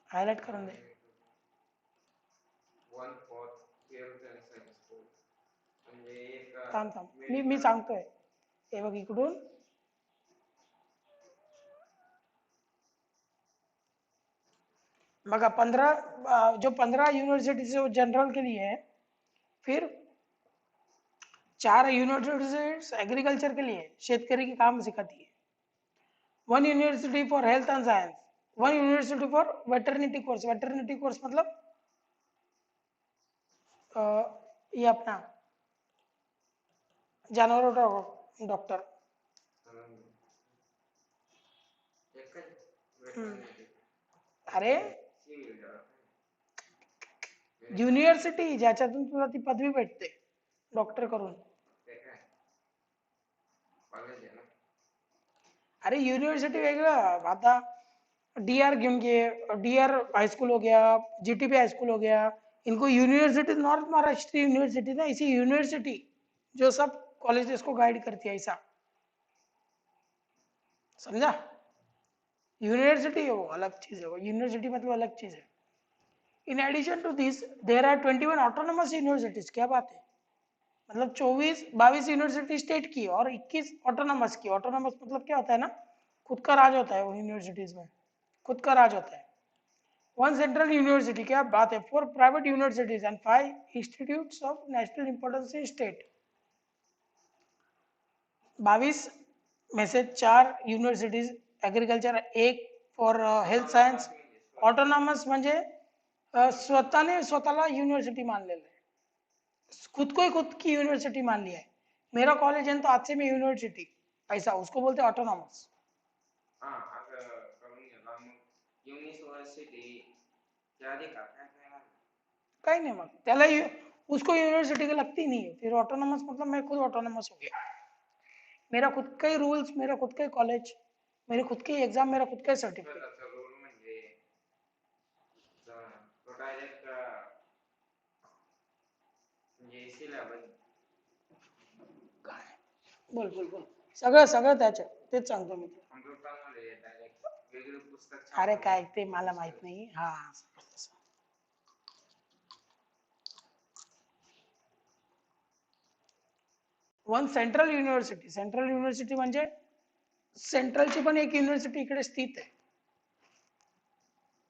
हायलाइट करून दे। थांब मी सांगतोय, हे बघ इकडून बघा 15, जो 15 यूनिवर्सिटीज वो जनरल के लिए है, फिर 4 यूनिवर्सिटीज एग्रीकल्चर के लिए, शेतकरी की काम सिखाती है, 1 university for health and science, 1 university for veterinary course, veterinary course मतलब ये अपना जानवरों डॉक्टर। अरे युनिव्हर्सिटी ज्याच्यातून तुला ती पदवी भेटते डॉक्टर करून। अरे युनिव्हर्सिटी वेगळं, आता डीआर घेऊन घे, डीआर हाईस्कूल हो गया, जीटीबी हाईस्कूल हो गया, इनको यूनिवर्सिटी नॉर्थ महाराष्ट्र यूनिवर्सिटी ना, इसी यूनिवर्सिटी जो सब कॉलेजेस को गाइड करती है, ऐसा समझा। यूनिवर्सिटी है वो अलग चीज है, वो यूनिवर्सिटी मतलब अलग चीज है। In addition to this there are 21 autonomous universities. क्या बात है, मतलब 22 यूनिवर्सिटी स्टेट की और 21 ऑटोनोमस की। ऑटोनोमस मतलब क्या होता है ना, खुद का राज होता है वो यूनिवर्सिटीज में, खुद का राज होता है। वन सेंट्रल यूनिवर्सिटी, क्या बात है, 4 private universities and 5 institutes of national importance in state. 22 में से 4 यूनिवर्सिटीज एग्रीकल्चर, एक फॉर हेल्थ सायन्स। ऑटोनॉमस म्हणजे स्वतःने स्वतःला युनिव्हर्सिटी मानलेलं आहे, खुद को ही खुद की यूनिवर्सिटी मान लिया है। मेरा कॉलेज है तो आज से मैं यूनिवर्सिटी, ऐसा उसको बोलते हैं ऑटोनॉमस। काही नाही, मग त्याला उसको यूनिवर्सिटी की लगती नहीं है, फिर ऑटोनॉमस मतलब मैं खुद ऑटोनॉमस हो गया। मेरा खुद का ही रूल्स, मेरा खुद का ही कॉलेज, मेरे खुद के एग्जाम, मेरा खुद का ही सर्टिफिकेट। बोल बोल बोल, सगळं सगळं त्याच्यात, तेच सांगतो मी। अरे काय ते मला माहित नाही, हा। One central university, central university म्हणजे सेंट्रलची पण एक युनिव्हर्सिटी इकडे स्थित आहे,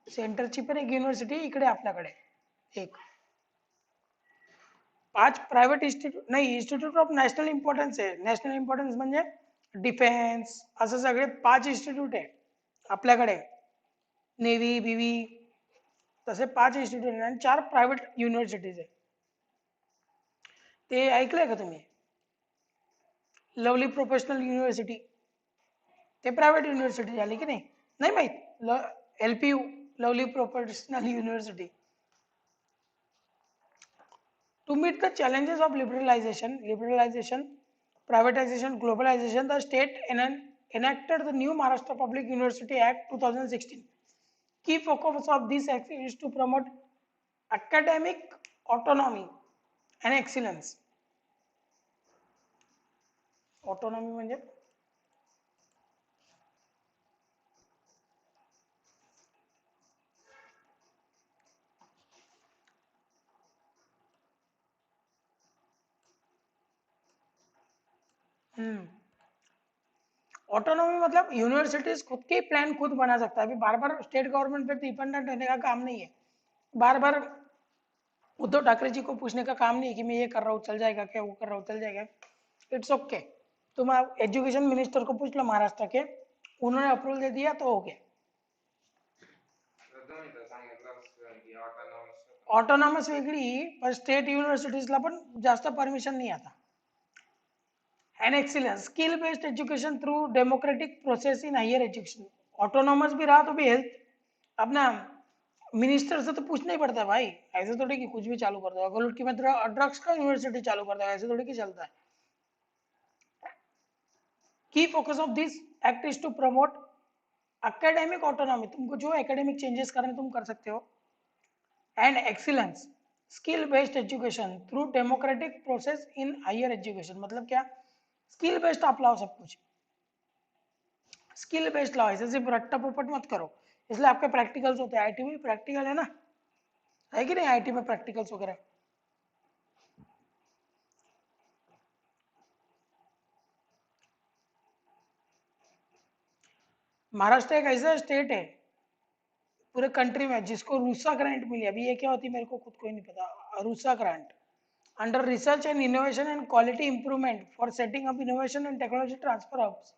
सेंटरची पण एक युनिव्हर्सिटी इकडे आपल्याकडे एक। 5 प्राइवेट इंस्टिट्यूट नाही, इंस्टिट्यूट ऑफ नॅशनल इम्पॉर्टन्स आहे। नॅशनल इम्पॉर्टन्स म्हणजे डिफेन्स, असं सगळे 5 इंस्टिट्यूट आहे आपल्याकडे, नेव्ही बीवी, तसे 5 इंस्टिट्यूट आहे आणि 4 प्राइवेट युनिव्हर्सिटीज आहे। ते ऐकलंय का तुम्ही, लवली प्रोफेशनल युनिव्हर्सिटी, ते प्राइवेट युनिव्हर्सिटी झाली की नाही, नाही माहित, LPU lovely professional university. To meet the challenges of liberalization, privatization, globalization, the state enacted the new Maharashtra Public University Act 2016. Key focus of this act is to promote academic autonomy and excellence. Autonomy म्हणजे autonomy मतलब universities खुद के plan खुद बना सकता है। अभी बार बार state government पे डिपेंडेंट रहने का काम नहीं है, बार बार उद्धव ठाकरे जी को पूछने का काम नहीं है कि मैं ये कर रहा हूँ चल जाएगा क्या, वो कर रहा हूँ चल जाएगा। इट्स ओके, तुम एजुकेशन मिनिस्टर को पूछ लो महाराष्ट्र के, उन्होंने अप्रूवल दे दिया तो हो गया। ऑटोनॉमस वेगळी, पण स्टेट युनिव्हर्सिटीजला पण जास्त परमिशन नाही आता। And excellence, skill based education through democratic process in higher education. Autonomous भी रहा तो भी हेल्थ अपना मिनिस्टर से तो पूछना ही पड़ता है भाई, ऐसे थोड़ी कि कुछ भी चालू कर दो, अगर की मैं ड्रग्स का यूनिवर्सिटी चालू कर दो, ऐसे थोड़ी कि चलता है। Key focus of this act is to promote academic autonomy, तुमको जो एकेडमिक चेंजेस करने तुम कर सकते हो, and excellence, skill based education through democratic process in higher education. मतलब क्या, स्किल बेस्ड आप लाओ सब कुछ, स्किल बेस्ड लाओ, ऐसे सिर्फ रट्टा पोपट मत करो। इसलिए आपके प्रैक्टिकल्स होते हैं, आईटी में प्रैक्टिकल है ना, है कि नहीं, आईटी में प्रैक्टिकल्स वगैरह। महाराष्ट्र एक ऐसा स्टेट है पूरे कंट्री में जिसको रूसा ग्रांट मिली। अभी ये क्या होती है मेरे को खुद को ही नहीं पता, RUSA grant under research and innovation and quality improvement for setting up innovation and technology transfer hubs.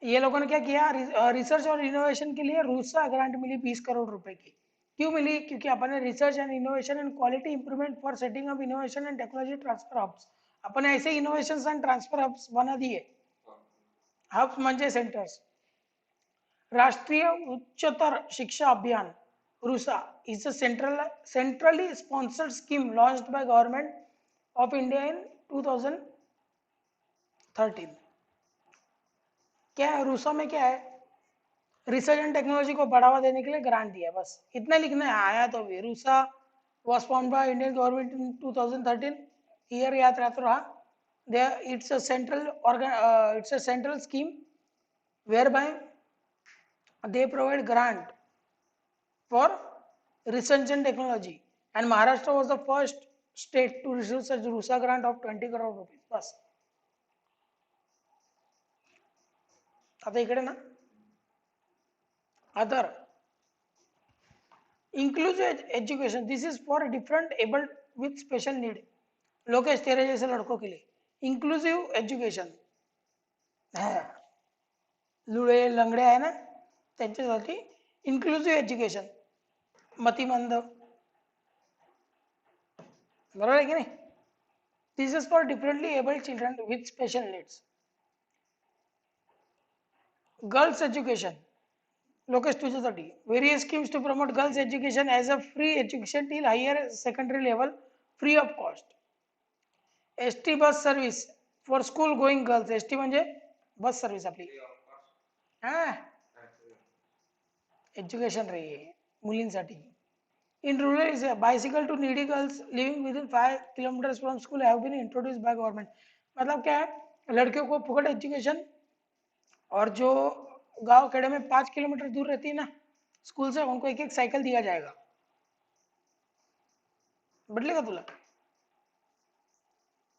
ये लोगों ने क्या किया, रिसर्च और इनोवेशन के लिए रूसा ग्रांट मिली 20 करोड़ रुपए की। क्यों मिली? क्योंकि अपन ने research and innovation and quality improvement for setting up innovation and technology transfer hubs, अपन ऐसे इनोवेशन एंड ट्रांसफर हब्स बना दिए. हब्स म्हणजे सेंटर्स. राष्ट्रीय उच्चतर शिक्षा अभियान RUSA is a centrally sponsored scheme launched by government of India in 2013. क्या है रूसा में? क्या है? रिसर्च एंड टेक्नोलॉजी को बढ़ावा देने के लिए ग्रांट दिया, बस इतना लिखना है. आया तो भी RUSA was formed by Indian government in 2013. Year याद रहता रहा. It's a central scheme whereby they provide grant for research and technology, and Maharashtra was the first state to receive such RUSA grant of 20 crore rupees. बस आता इकडे ना. Other inclusive education, this is for different abled with special need. Lokesh तेरे जैसे लड़कों के लिए inclusive education है. लुळे लंगडे आहे ना, त्यांच्यासाठी इन्क्लुसिव्ह एज्युकेशन. मतिमंद, बरोबर आहे की नाही? This is for differently abled children with special needs. Girls education, Lokesh तुझ्यासाठी various schemes to promote girls education as a free education till higher secondary level free of cost. S T bus service for school going girls. S T म्हणजे bus service आपली. हा, education रे मुलींसाठी. In rural areas, bicycle to needy girls living within 5 kilometers from school have been introduced by government. मतलब क्या है? लड़कियों को फुकट एजुकेशन, और जो गांव खेड़े में 5 किलोमीटर दूर रहती है ना स्कूल से, उनको एक एक साइकिल दिया जाएगा. बदलेगा तुला?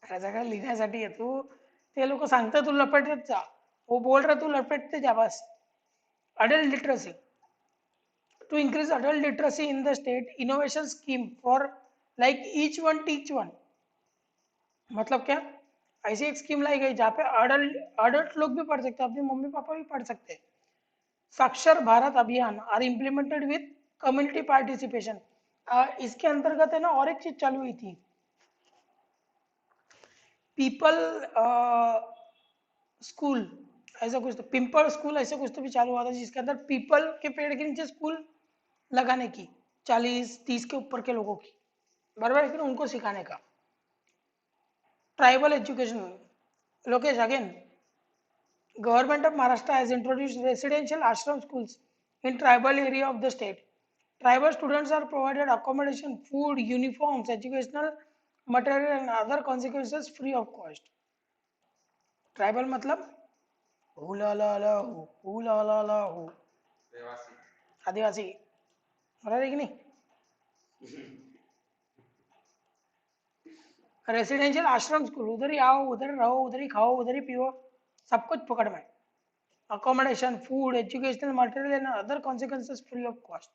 अरे सगळं लिहिण्यासाठी आहे तू. ते लोक सांगतात तू लपेटत जा. वो बोल रहा तू लपेटते जा बस. Adult literacy, to increase adult literacy in the state, innovation scheme for like each one teach one. मतलब क्या? ऐसी एक स्कीम लाई गई जहाँ पे अडल्ट लोग भी पढ़ सकते हैं, अपने मम्मी पापा भी पढ़ सकते हैं. Saakshar Bharat Abhiyan are implemented with community participation. इसके अंतर्गत है ना और एक चीज चालू हुई थी. पीपल स्कूल ऐसा कुछ तो, पिंपल स्कूल ऐसा कुछ तो भी चालू हुआ था, जिसके अंदर पीपल के पेड़ के नीचे स्कूल लगाने की, 40-30 के ऊपर के लोगों की, बराबर है कि उनको सिखाने का. Tribal education, Lokesh again, Government of Maharashtra has introduced residential ashram schools in tribal area of the state. Tribal students are provided accommodation, food, uniforms, educational material and other consequences free of cost. Tribal मतलब hula La La who आदिवासी, बराबर है कि नहीं? Residential आश्रम school, उधर ही आओ, उधर रहो, उधर ही खाओ, उधर ही पियो, सब कुछ पकड़ में. Accommodation, food, educational material and other consequences free of cost.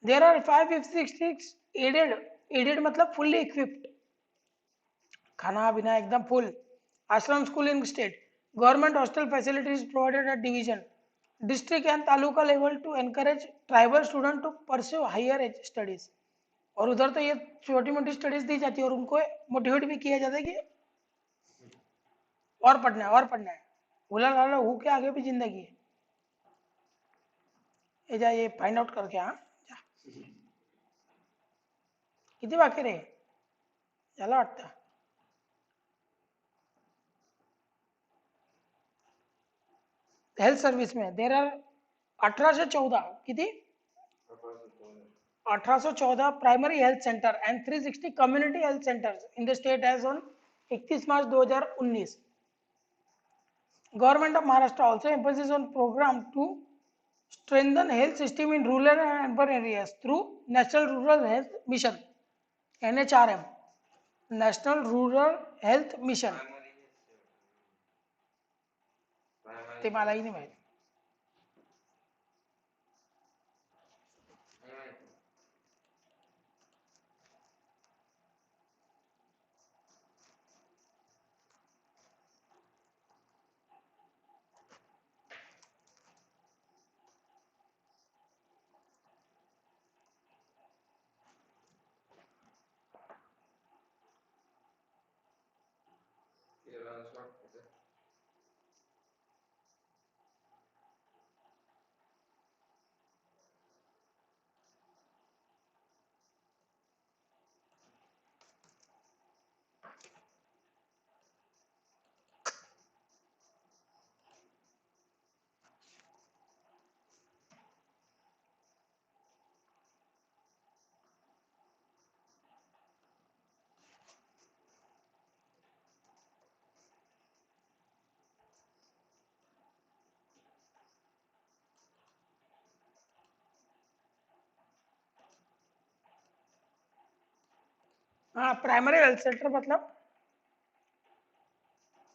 There are 556 aided मतलब fully equipped, खाना पीना एकदम full ashram school in state. Government hostel facilities provided at division, district and taluka level to encourage tribal student to pursue higher studies. और उधर तो ये छोटी मोटी स्टडीज दी जाती है और उनको मोटिवेट भी किया जाता है कि और पढ़ना है और पढ़ना है. बोला लाला हु के आगे भी जिंदगी है. ये जा, ये फाइंड आउट करके हाँ जा. किती बाकी रे? झालं वाटतं. हेल्थ सर्व्हिस में देर आर 1814 किती 1814 primary health centre and 360 community health centres in the state as on 31 March 2019. Government of Maharashtra also emphasizes on program to strengthen health system in rural and urban areas through National Rural Health Mission NHRM. National Rural Health Mission. ते मलाही नाही माहिती. हाँ, primary health centre मतलब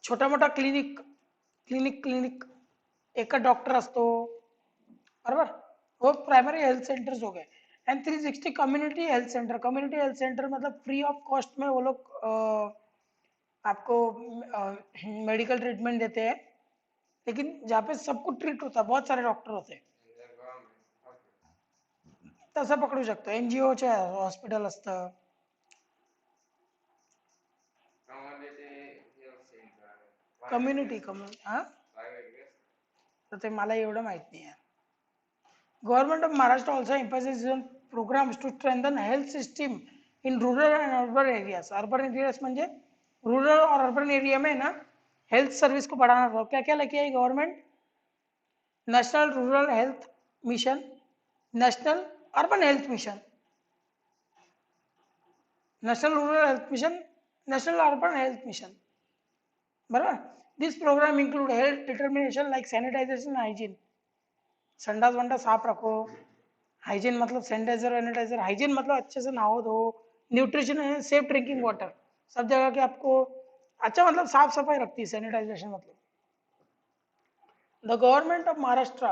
छोटा मोठा clinic एक doctor असतो, बरोबर, वो प्राइमरी हेल्थ सेंटर्स हो गए. एंड 360 कम्युनिटी हेल्थ सेंटर मतलब फ्री ऑफ कॉस्ट में वो लोग आपको मेडिकल ट्रीटमेंट देते हैं, लेकिन जहाँ पे सब कुछ ट्रीट होता है, बहुत सारे डॉक्टर होते हैं, तसं पकडू शकतो. NGOचे हॉस्पिटल असतं. हां, तर ते मला एवढं माहित नाही आहे. Government of Maharashtra also emphasizes on programs to strengthen health system in rural and urban areas. Urban areas म्हणजे rural और urban area में ना हेल्थ सर्विस को बढ़ाना था. क्या क्या लेके आई government? National rural health mission, national urban health mission, national rural health mission, national urban health mission, बराबर. This programme include health determination like sanitisation, hygiene. संडास वंडास साफ रखो. हाइजीन मतलब सैनिटाइजर वैनिटाइजर. हाइजीन मतलब अच्छे से नहाओ धो. न्यूट्रिशन है, सेफ ड्रिंकिंग वाटर. सब जगह के आपको अच्छा मतलब साफ सफाई रखती है सैनिटाइजेशन मतलब. The government of Maharashtra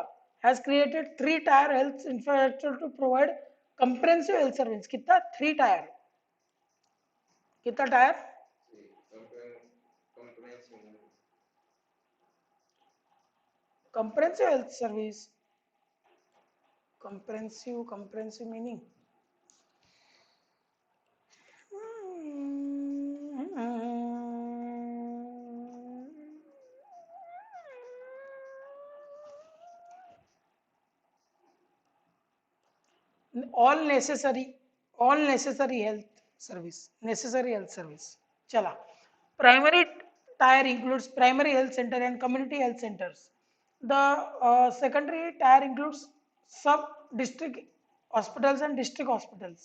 has created 3 tier health infrastructure to provide comprehensive health service. कितना? 3 टायर. कितना tier? Comprehensive health service. Comprehensive meaning all necessary health service. चला. Primary tier includes primary health center and community health centers. The secondary tier includes sub district hospitals and district hospitals.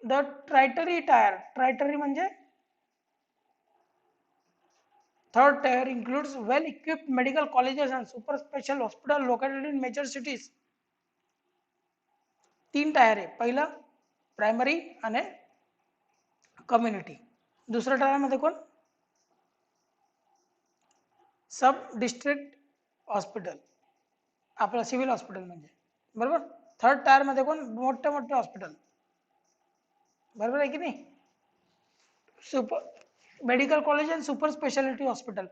The tertiary म्हणजे third tier includes well equipped medical colleges and super special hospital located in major cities. 3 tyre आहे. पहिलं primary आणि community. दुसऱ्या टायरमध्ये कोण? सब district hospital, आपलं civil hospital म्हणजे, बरोबर. थर्ड टायरमध्ये कोण? मोठे मोठे हॉस्पिटल, बरोबर आहे की नाही. Super medical college and super speciality hospital.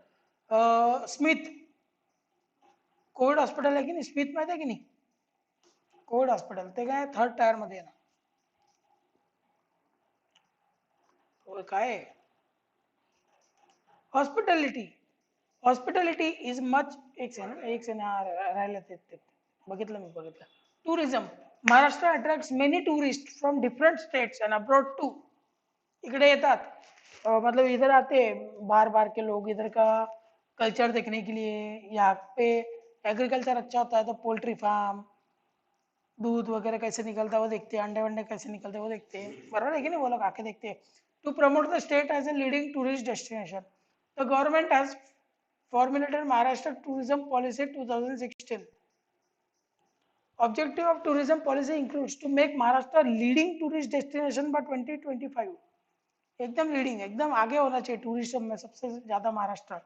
Smith Covid hospital आहे की नाही, स्मिथ माहिती आहे की नाही, कोविड हॉस्पिटल, ते काय थर्ड टायरमध्ये आहे ना. काय हॉस्पिटॅलिटी इज मच. एक सेना राहिलं ते बघितलं. Tourism. Maharashtra attracts many tourists from different states and abroad too. इकडे येतात, मतलब इधर आते बार बार के लोग इधर का कल्चर देखने के लिए. यहाँ पे एग्रीकल्चर अच्छा होता है तो पोल्ट्री फार्म, दूध वगैरह कैसे निकलता है वो देखते हैं, अंडे वंडे कैसे निकलते हैं वो देखते हैं, बराबर है कि नहीं, वो लोग आके देखते हैं. To promote the state as a leading tourist destination, the government has formulated Maharashtra tourism policy 2016. Objective of tourism policy includes to make Maharashtra leading tourist destination by 2025. एकदम लीडिंग, एकदम आगे होना चाहिए टूरिज्म में सबसे ज्यादा Maharashtra.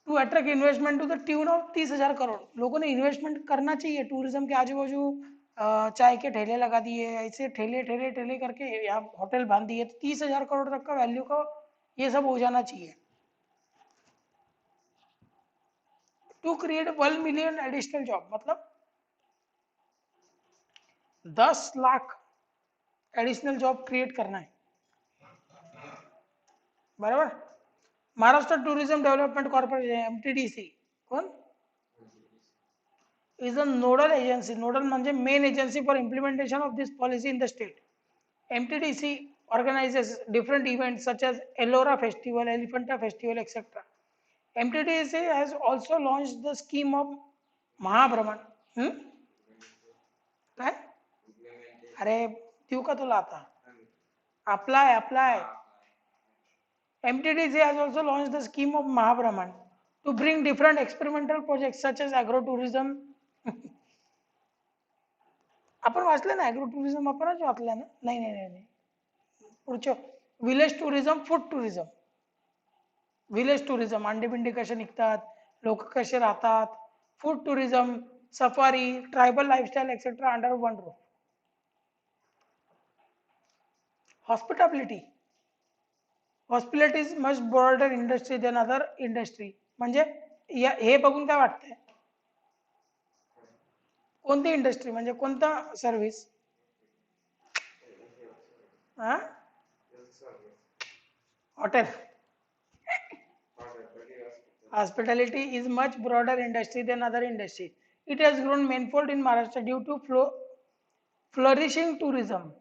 To attract investment to the tune of 30,000 crore. लोगों ने इन्वेस्टमेंट करना चाहिए टूरिज्म के आजू बाजू. चाय के ठेले लगा दिए, ऐसे ठेले ठेले ठेले करके यहाँ होटल बांध दिए, 30,000 करोड़ तक का वैल्यू का ये सब हो जाना चाहिए. To create 1 million additional job मतलब 10 लाख एडिशनल जॉब क्रिएट करना है, बराबर. Maharashtra tourism development corporation MTDC कोण is a nodal agency. Nodal म्हणजे main agency for implementation of this policy in the state. MTDC organizes different events such as Ellora Festival, Elephanta Festival, etc. MTDC has also launched the scheme of Mahabhraman. काय अरे देऊ का तुला आता apply. MTDC has also launched the scheme of Mahabhraman to bring different experimental projects such as agrotourism. आपण वाचलं ना agro tourism आपणच वाचलं ना नाही पुढचं village tourism food tourism village tourism अंडी बिंडी कसे निघतात लोक कसे राहतात food tourism safari tribal lifestyle etcetera under one roof hospitality is much broader industry than other industry म्हणजे हे बघून काय वाटतंय कोणती इंडस्ट्री म्हणजे कोणता service hotel hospitality is much broader industry than other industry. It has grown manifold in Maharashtra due to flourishing tourism.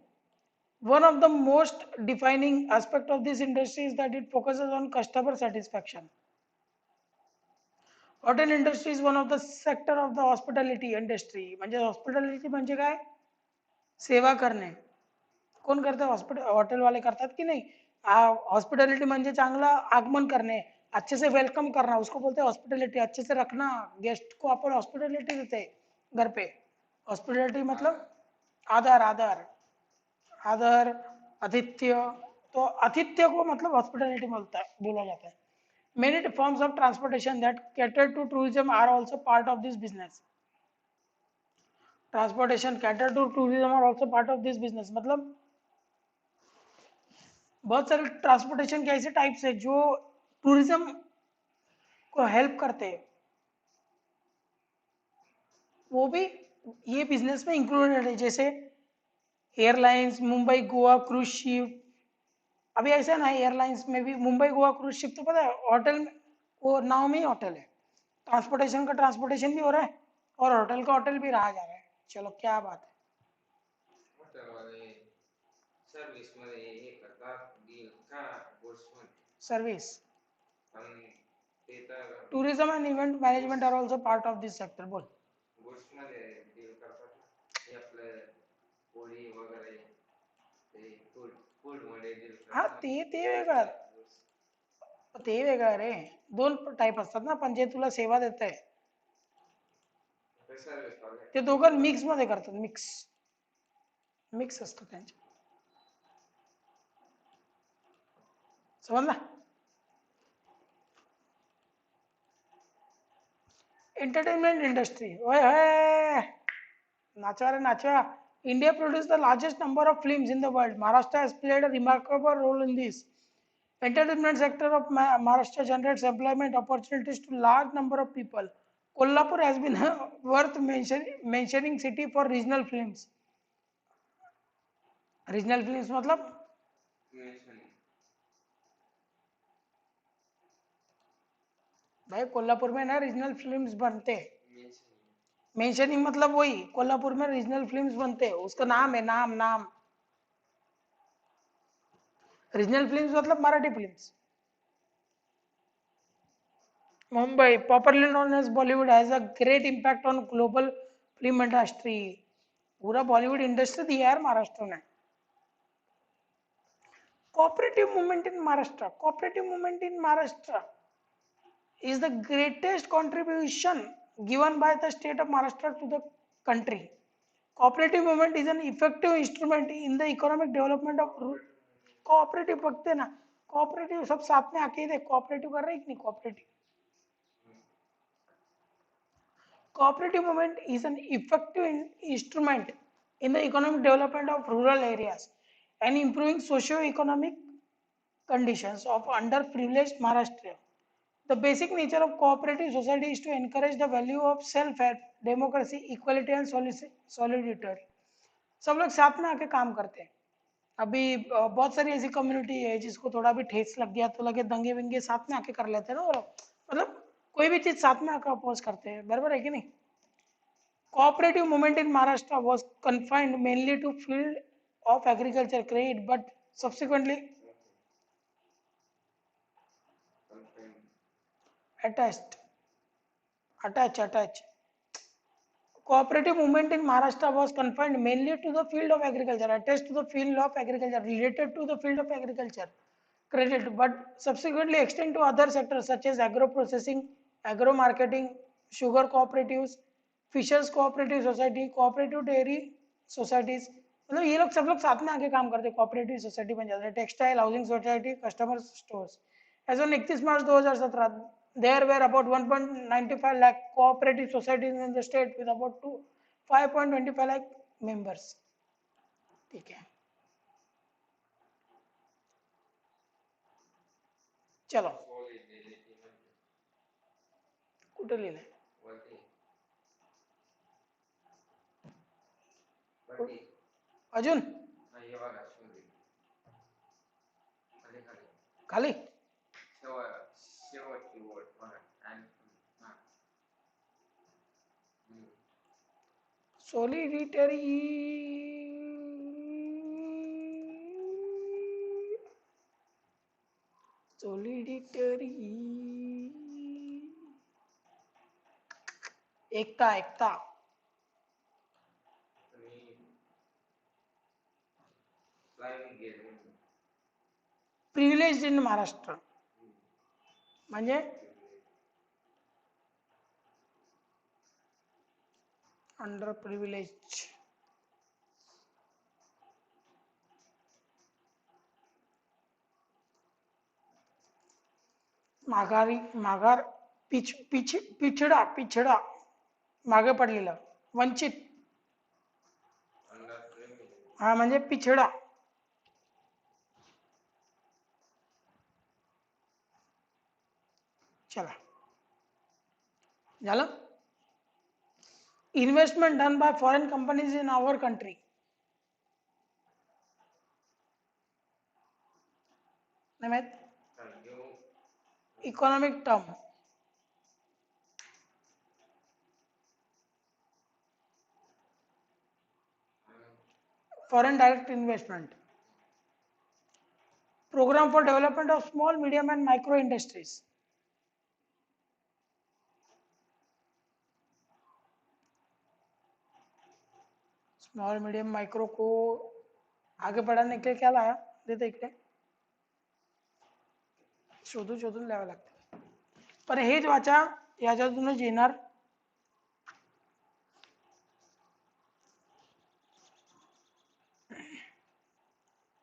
One of the most defining aspect of this industry is that it focuses on customer satisfaction. Hotel industry is one of the sector of the hospitality industry. म्हणजे hospitality म्हणजे काय सेवा करणे कोण करते hotel वाले करतात की नहीं हॉस्पिटलिटी म्हणजे चांगला आगमन करने अच्छे से वेलकम करना उसको बोलते हैं हॉस्पिटलिटी अच्छे से रखना गेस्ट को अपन हॉस्पिटलिटी देते हैं घर पे हॉस्पिटलिटी मतलब आदर आदर आदर आतिथ्य तो आतिथ्य को मतलब हॉस्पिटलिटी बोला जाता है many forms of transportation that cater to tourism are also part of this business transportation cater to tourism are also part of this business मतलब बहुत सारे ट्रांसपोर्टेशन के ऐसे टाइप्स है जो टूरिज्म को हेल्प करते हैं वो भी ये बिजनेस में इंक्लूडेड है जैसे airlines Mumbai Goa cruise ship अभी ऐसा ना एयरलाइंस में भी मुंबई गोवा क्रूज शिप तो पता है होटल में वो नाव में ही होटल है ट्रांसपोर्टेशन का ट्रांसपोर्टेशन भी हो रहा है और होटल का होटल भी रहा जा रहा है चलो क्या बात है सर्विस मध्ये हे करतात डील का goods service tourism and event management are also part of this sector बोल गोड्स मध्ये डील करतात हे आपलं पोळी वगैरे ते फूड मध्ये डील हा ते वेगळं रे दोन टाइप असतात ना पण जे तुला सेवा देत आहे ते दोघं मिक्स मध्ये करतात मिक्स असतं त्यांच्या समजला entertainment industry nacha India produced the largest number of films in the world. Maharashtra has played a remarkable role in this. Entertainment sector of Maharashtra generates employment opportunities to large number of people. Kolhapur has been worth mentioning city for regional films. Regional films मतलब भाई कोल्हापुर में ना regional films बनते हैं mentioning मतलब वही कोल्हापुर में regional films बनते हैं उसका नाम है नाम रीजनल फिल्म्स मतलब Marathi films Mumbai popularly known as Bollywood has a great impact on global film industry पूरा बॉलीवुड इंडस्ट्री दिया है महाराष्ट्र ने cooperative movement in Maharashtra is the greatest contribution given by the state of Maharashtra to the country. Cooperative movement is an effective instrument in the economic development of cooperative बघते ना cooperative सब साथ में आके दे cooperative कर रहे कि नहीं cooperative movement is an effective instrument in the economic development of rural areas and improving socio-economic conditions of underprivileged Maharashtra. The basic nature of cooperative society is to encourage the value of self-help, democracy, equality and solidarity. सब लोग साथ में आके काम करते हैं अभी बहुत सारी ऐसी कम्युनिटी है जिसको थोड़ा भी ठेस लग गया तो लगे दंगे विंगे साथ में आके कर लेते हैं ना, और मतलब कोई भी चीज साथ में आकर अपोज करते हैं, बराबर है कि नहीं? Cooperative movement in Maharashtra was confined mainly to field of agriculture credit, but subsequently attached, attached. Cooperative movement in Maharashtra was confined mainly to the field of agriculture, attached to the field of agriculture, related to the field of agriculture credit, but subsequently extend to other sectors such as agro processing, agro marketing, sugar cooperatives, fishers cooperative society, cooperative dairy societies, मतलब ये लोग सब लोग साथ में आके काम करते हैं, कोऑपरेटिव सोसाइटी बन जाते हैं, textile housing society, customer stores. As on 31 March 2017 there were about 1.95 lakh cooperative societies in the state with about 5.25 lakh members. ठीक है, चलो कुठे लिहिलंय? अजून खाली solitary solitary एकता एकता प्रिव्हिलेज इन महाराष्ट्र म्हणजे अंडर प्रिव्हिलेज, माघारी माघार पिछडा पिछडा मागे पडलेला वंचित, हा म्हणजे पिछडा. चला झालं. Investment done by foreign companies in our country, नाही माहित? Economic term, foreign direct investment, program for development of small medium and micro industries, small medium micro को आगे बढ़ाने के लिए क्या लाया देते इकडे, शोधून शोधून लिहावं लागतं, पण हेच वाचा, याच्यातूनच येणार.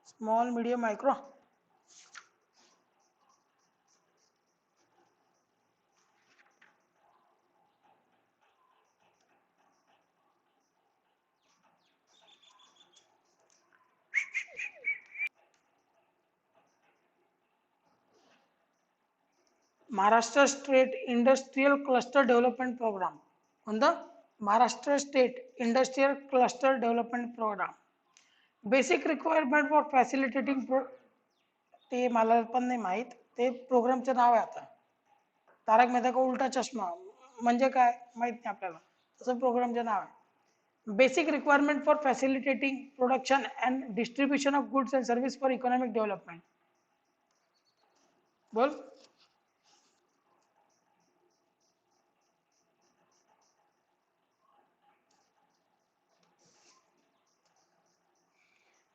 Small medium micro, Maharashtra state industrial cluster development programme, कोणतं? Maharashtra state industrial cluster development programme. Basic requirement for facilitating ते मला पण नाही माहित, ते प्रोग्रामचं नाव आहे. आता तारक मेहता का उलटा चष्मा म्हणजे काय माहित नाही आपल्याला, तसं प्रोग्रामचं नाव आहे. Basic requirement for facilitating production and distribution of goods and service for economic development. बोल.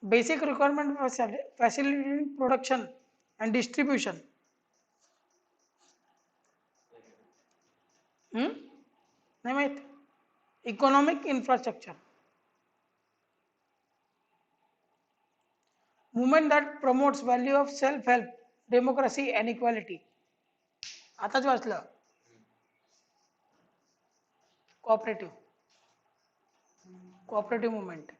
Basic requirement for facilitating production and distribution. नाही माहित. Economic infrastructure, movement that promotes value of self help, democracy and equality. आताच वाचलं. Cooperative movement.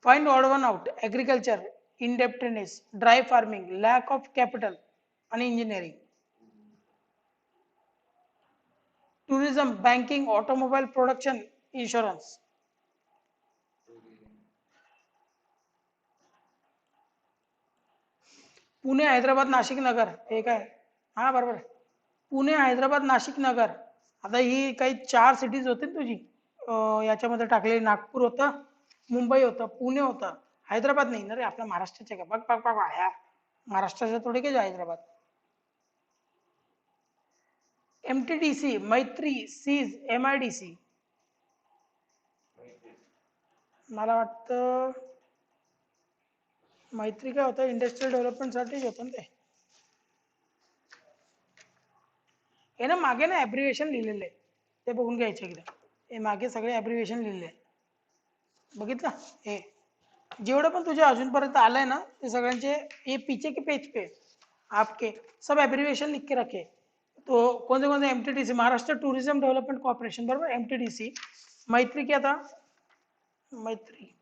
Find odd one out. Agriculture, indebtedness, dry farming, lack of capital आणि engineering. Tourism, banking, automobile production, insurance. Pune Hyderabad Nashik Nagar हे काय हा बरोबर आहे. पुणे हैदराबाद नाशिक नगर आता ही काही 4 सिटीज होती ना तुझी याच्यामध्ये टाकलेली नागपूर होतं मुंबई होतं पुणे होतं हैदराबाद नाही ना रे आपल्या महाराष्ट्राचे का बघ बघ बघ ह्या महाराष्ट्राचे थोडे के हैदराबाद MTDC मैत्री सीज MIDC मला वाटतं मैत्री काय होतं इंडस्ट्रियल डेव्हलपमेंटसाठीच होतं ना ते हे ना मागे ना ॲब्रिव्हिएशन लिहिलेलं आहे ते बघून घ्यायचे एकदा हे मागे सगळे ॲब्रिव्हिएशन लिहिलेले आहे बघितलं हे जेवढं पण तुझे अजूनपर्यंत आलंय ना ते सगळ्यांचे ये पीछे के पेज पे आपके सब एब्रीविएशन लिख के रखे तो कौन से MTDC Maharashtra tourism development corporation बराबर MTDC मैत्री क्या था MAITRI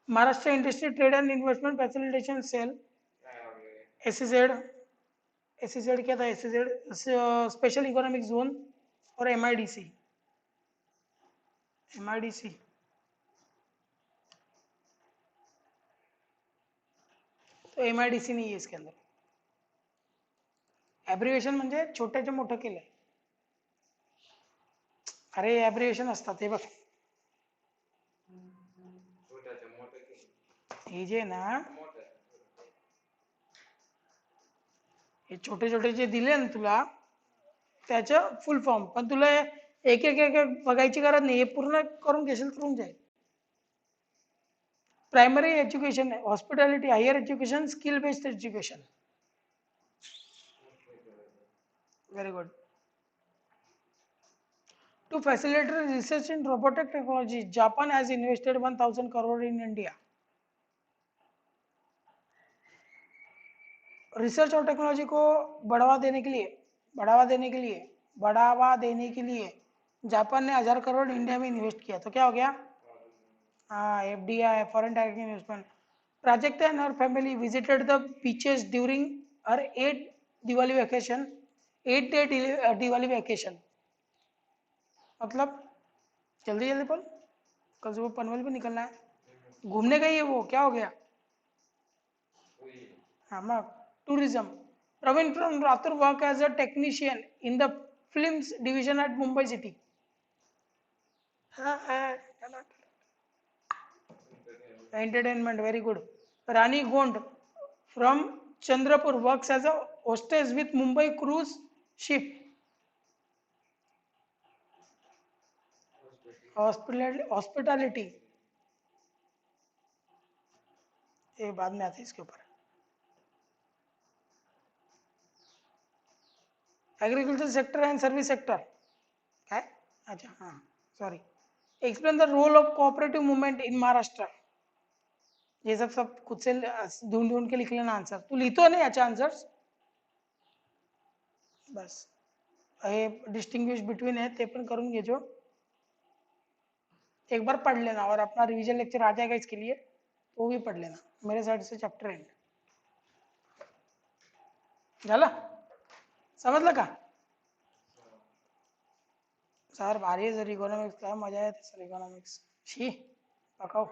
Maharashtra industry trade and investment facilitation cell SEZ क्या था SEZ स्पेशल इकोनॉमिक जोन और MIDC तो MIDC नहीं है इसके अंदर ॲब्रिव्हिएशन म्हणजे छोट्याचे मोठं केलंय अरे ॲब्रिव्हिएशन असतात हे बघ हे जे ना हे छोटे छोटे जे दिले ना तुला त्याचं फुल फॉर्म पण तुला एक एक एक एक बघायची गरज नाही हे पूर्ण करून घेशील तर होऊन जाईल primary education hospitality higher education skill based education very good To facilitate research in robotic technology, Japan has invested 1,000 crore in India. Research और टेक्नोलॉजी को बढ़ावा देने के लिए जापान ने 1,000 करोड़ इंडिया में इन्वेस्ट किया तो क्या हो गया हाँ FDI foreign direct investment project and her family visited the beaches during her 8 Diwali vacation 8 day Diwali vacation मतलब जल्दी जल्दी बोल कल सुबह पनवेल भी निकलना है घूमने गई है वो क्या हो गया हाँ मग टूरिज्म प्रवीण फ्रॉम राथुर work as a technician in the films division at Mumbai city entertainment very good Rani Gond from Chandrapur works as a hostess with Mumbai cruise ship hospitality ये बाद में आते इसके ऊपर agriculture sector and service sector काय अच्छा हाँ sorry explain the role of cooperative movement in Maharashtra ये सब खुद से ढूंढ ढूंढ के लिख लेना आंसर तू लिहितो नाही याचे आन्सर्स बस हे डिस्टिंग्विश बिटवीन है ते पण करून घे जो एक बार पढ़ लेना और अपना रिवीजन लेक्चर आ जाएगा इसके लिए तो वो भी पढ़ लेना मेरे साइड से चैप्टर एंड झालं समजलं का सर भारी आहे सर इकॉनॉमिक्स काय मजा येते सर इकॉनॉमिक्स शी पकाव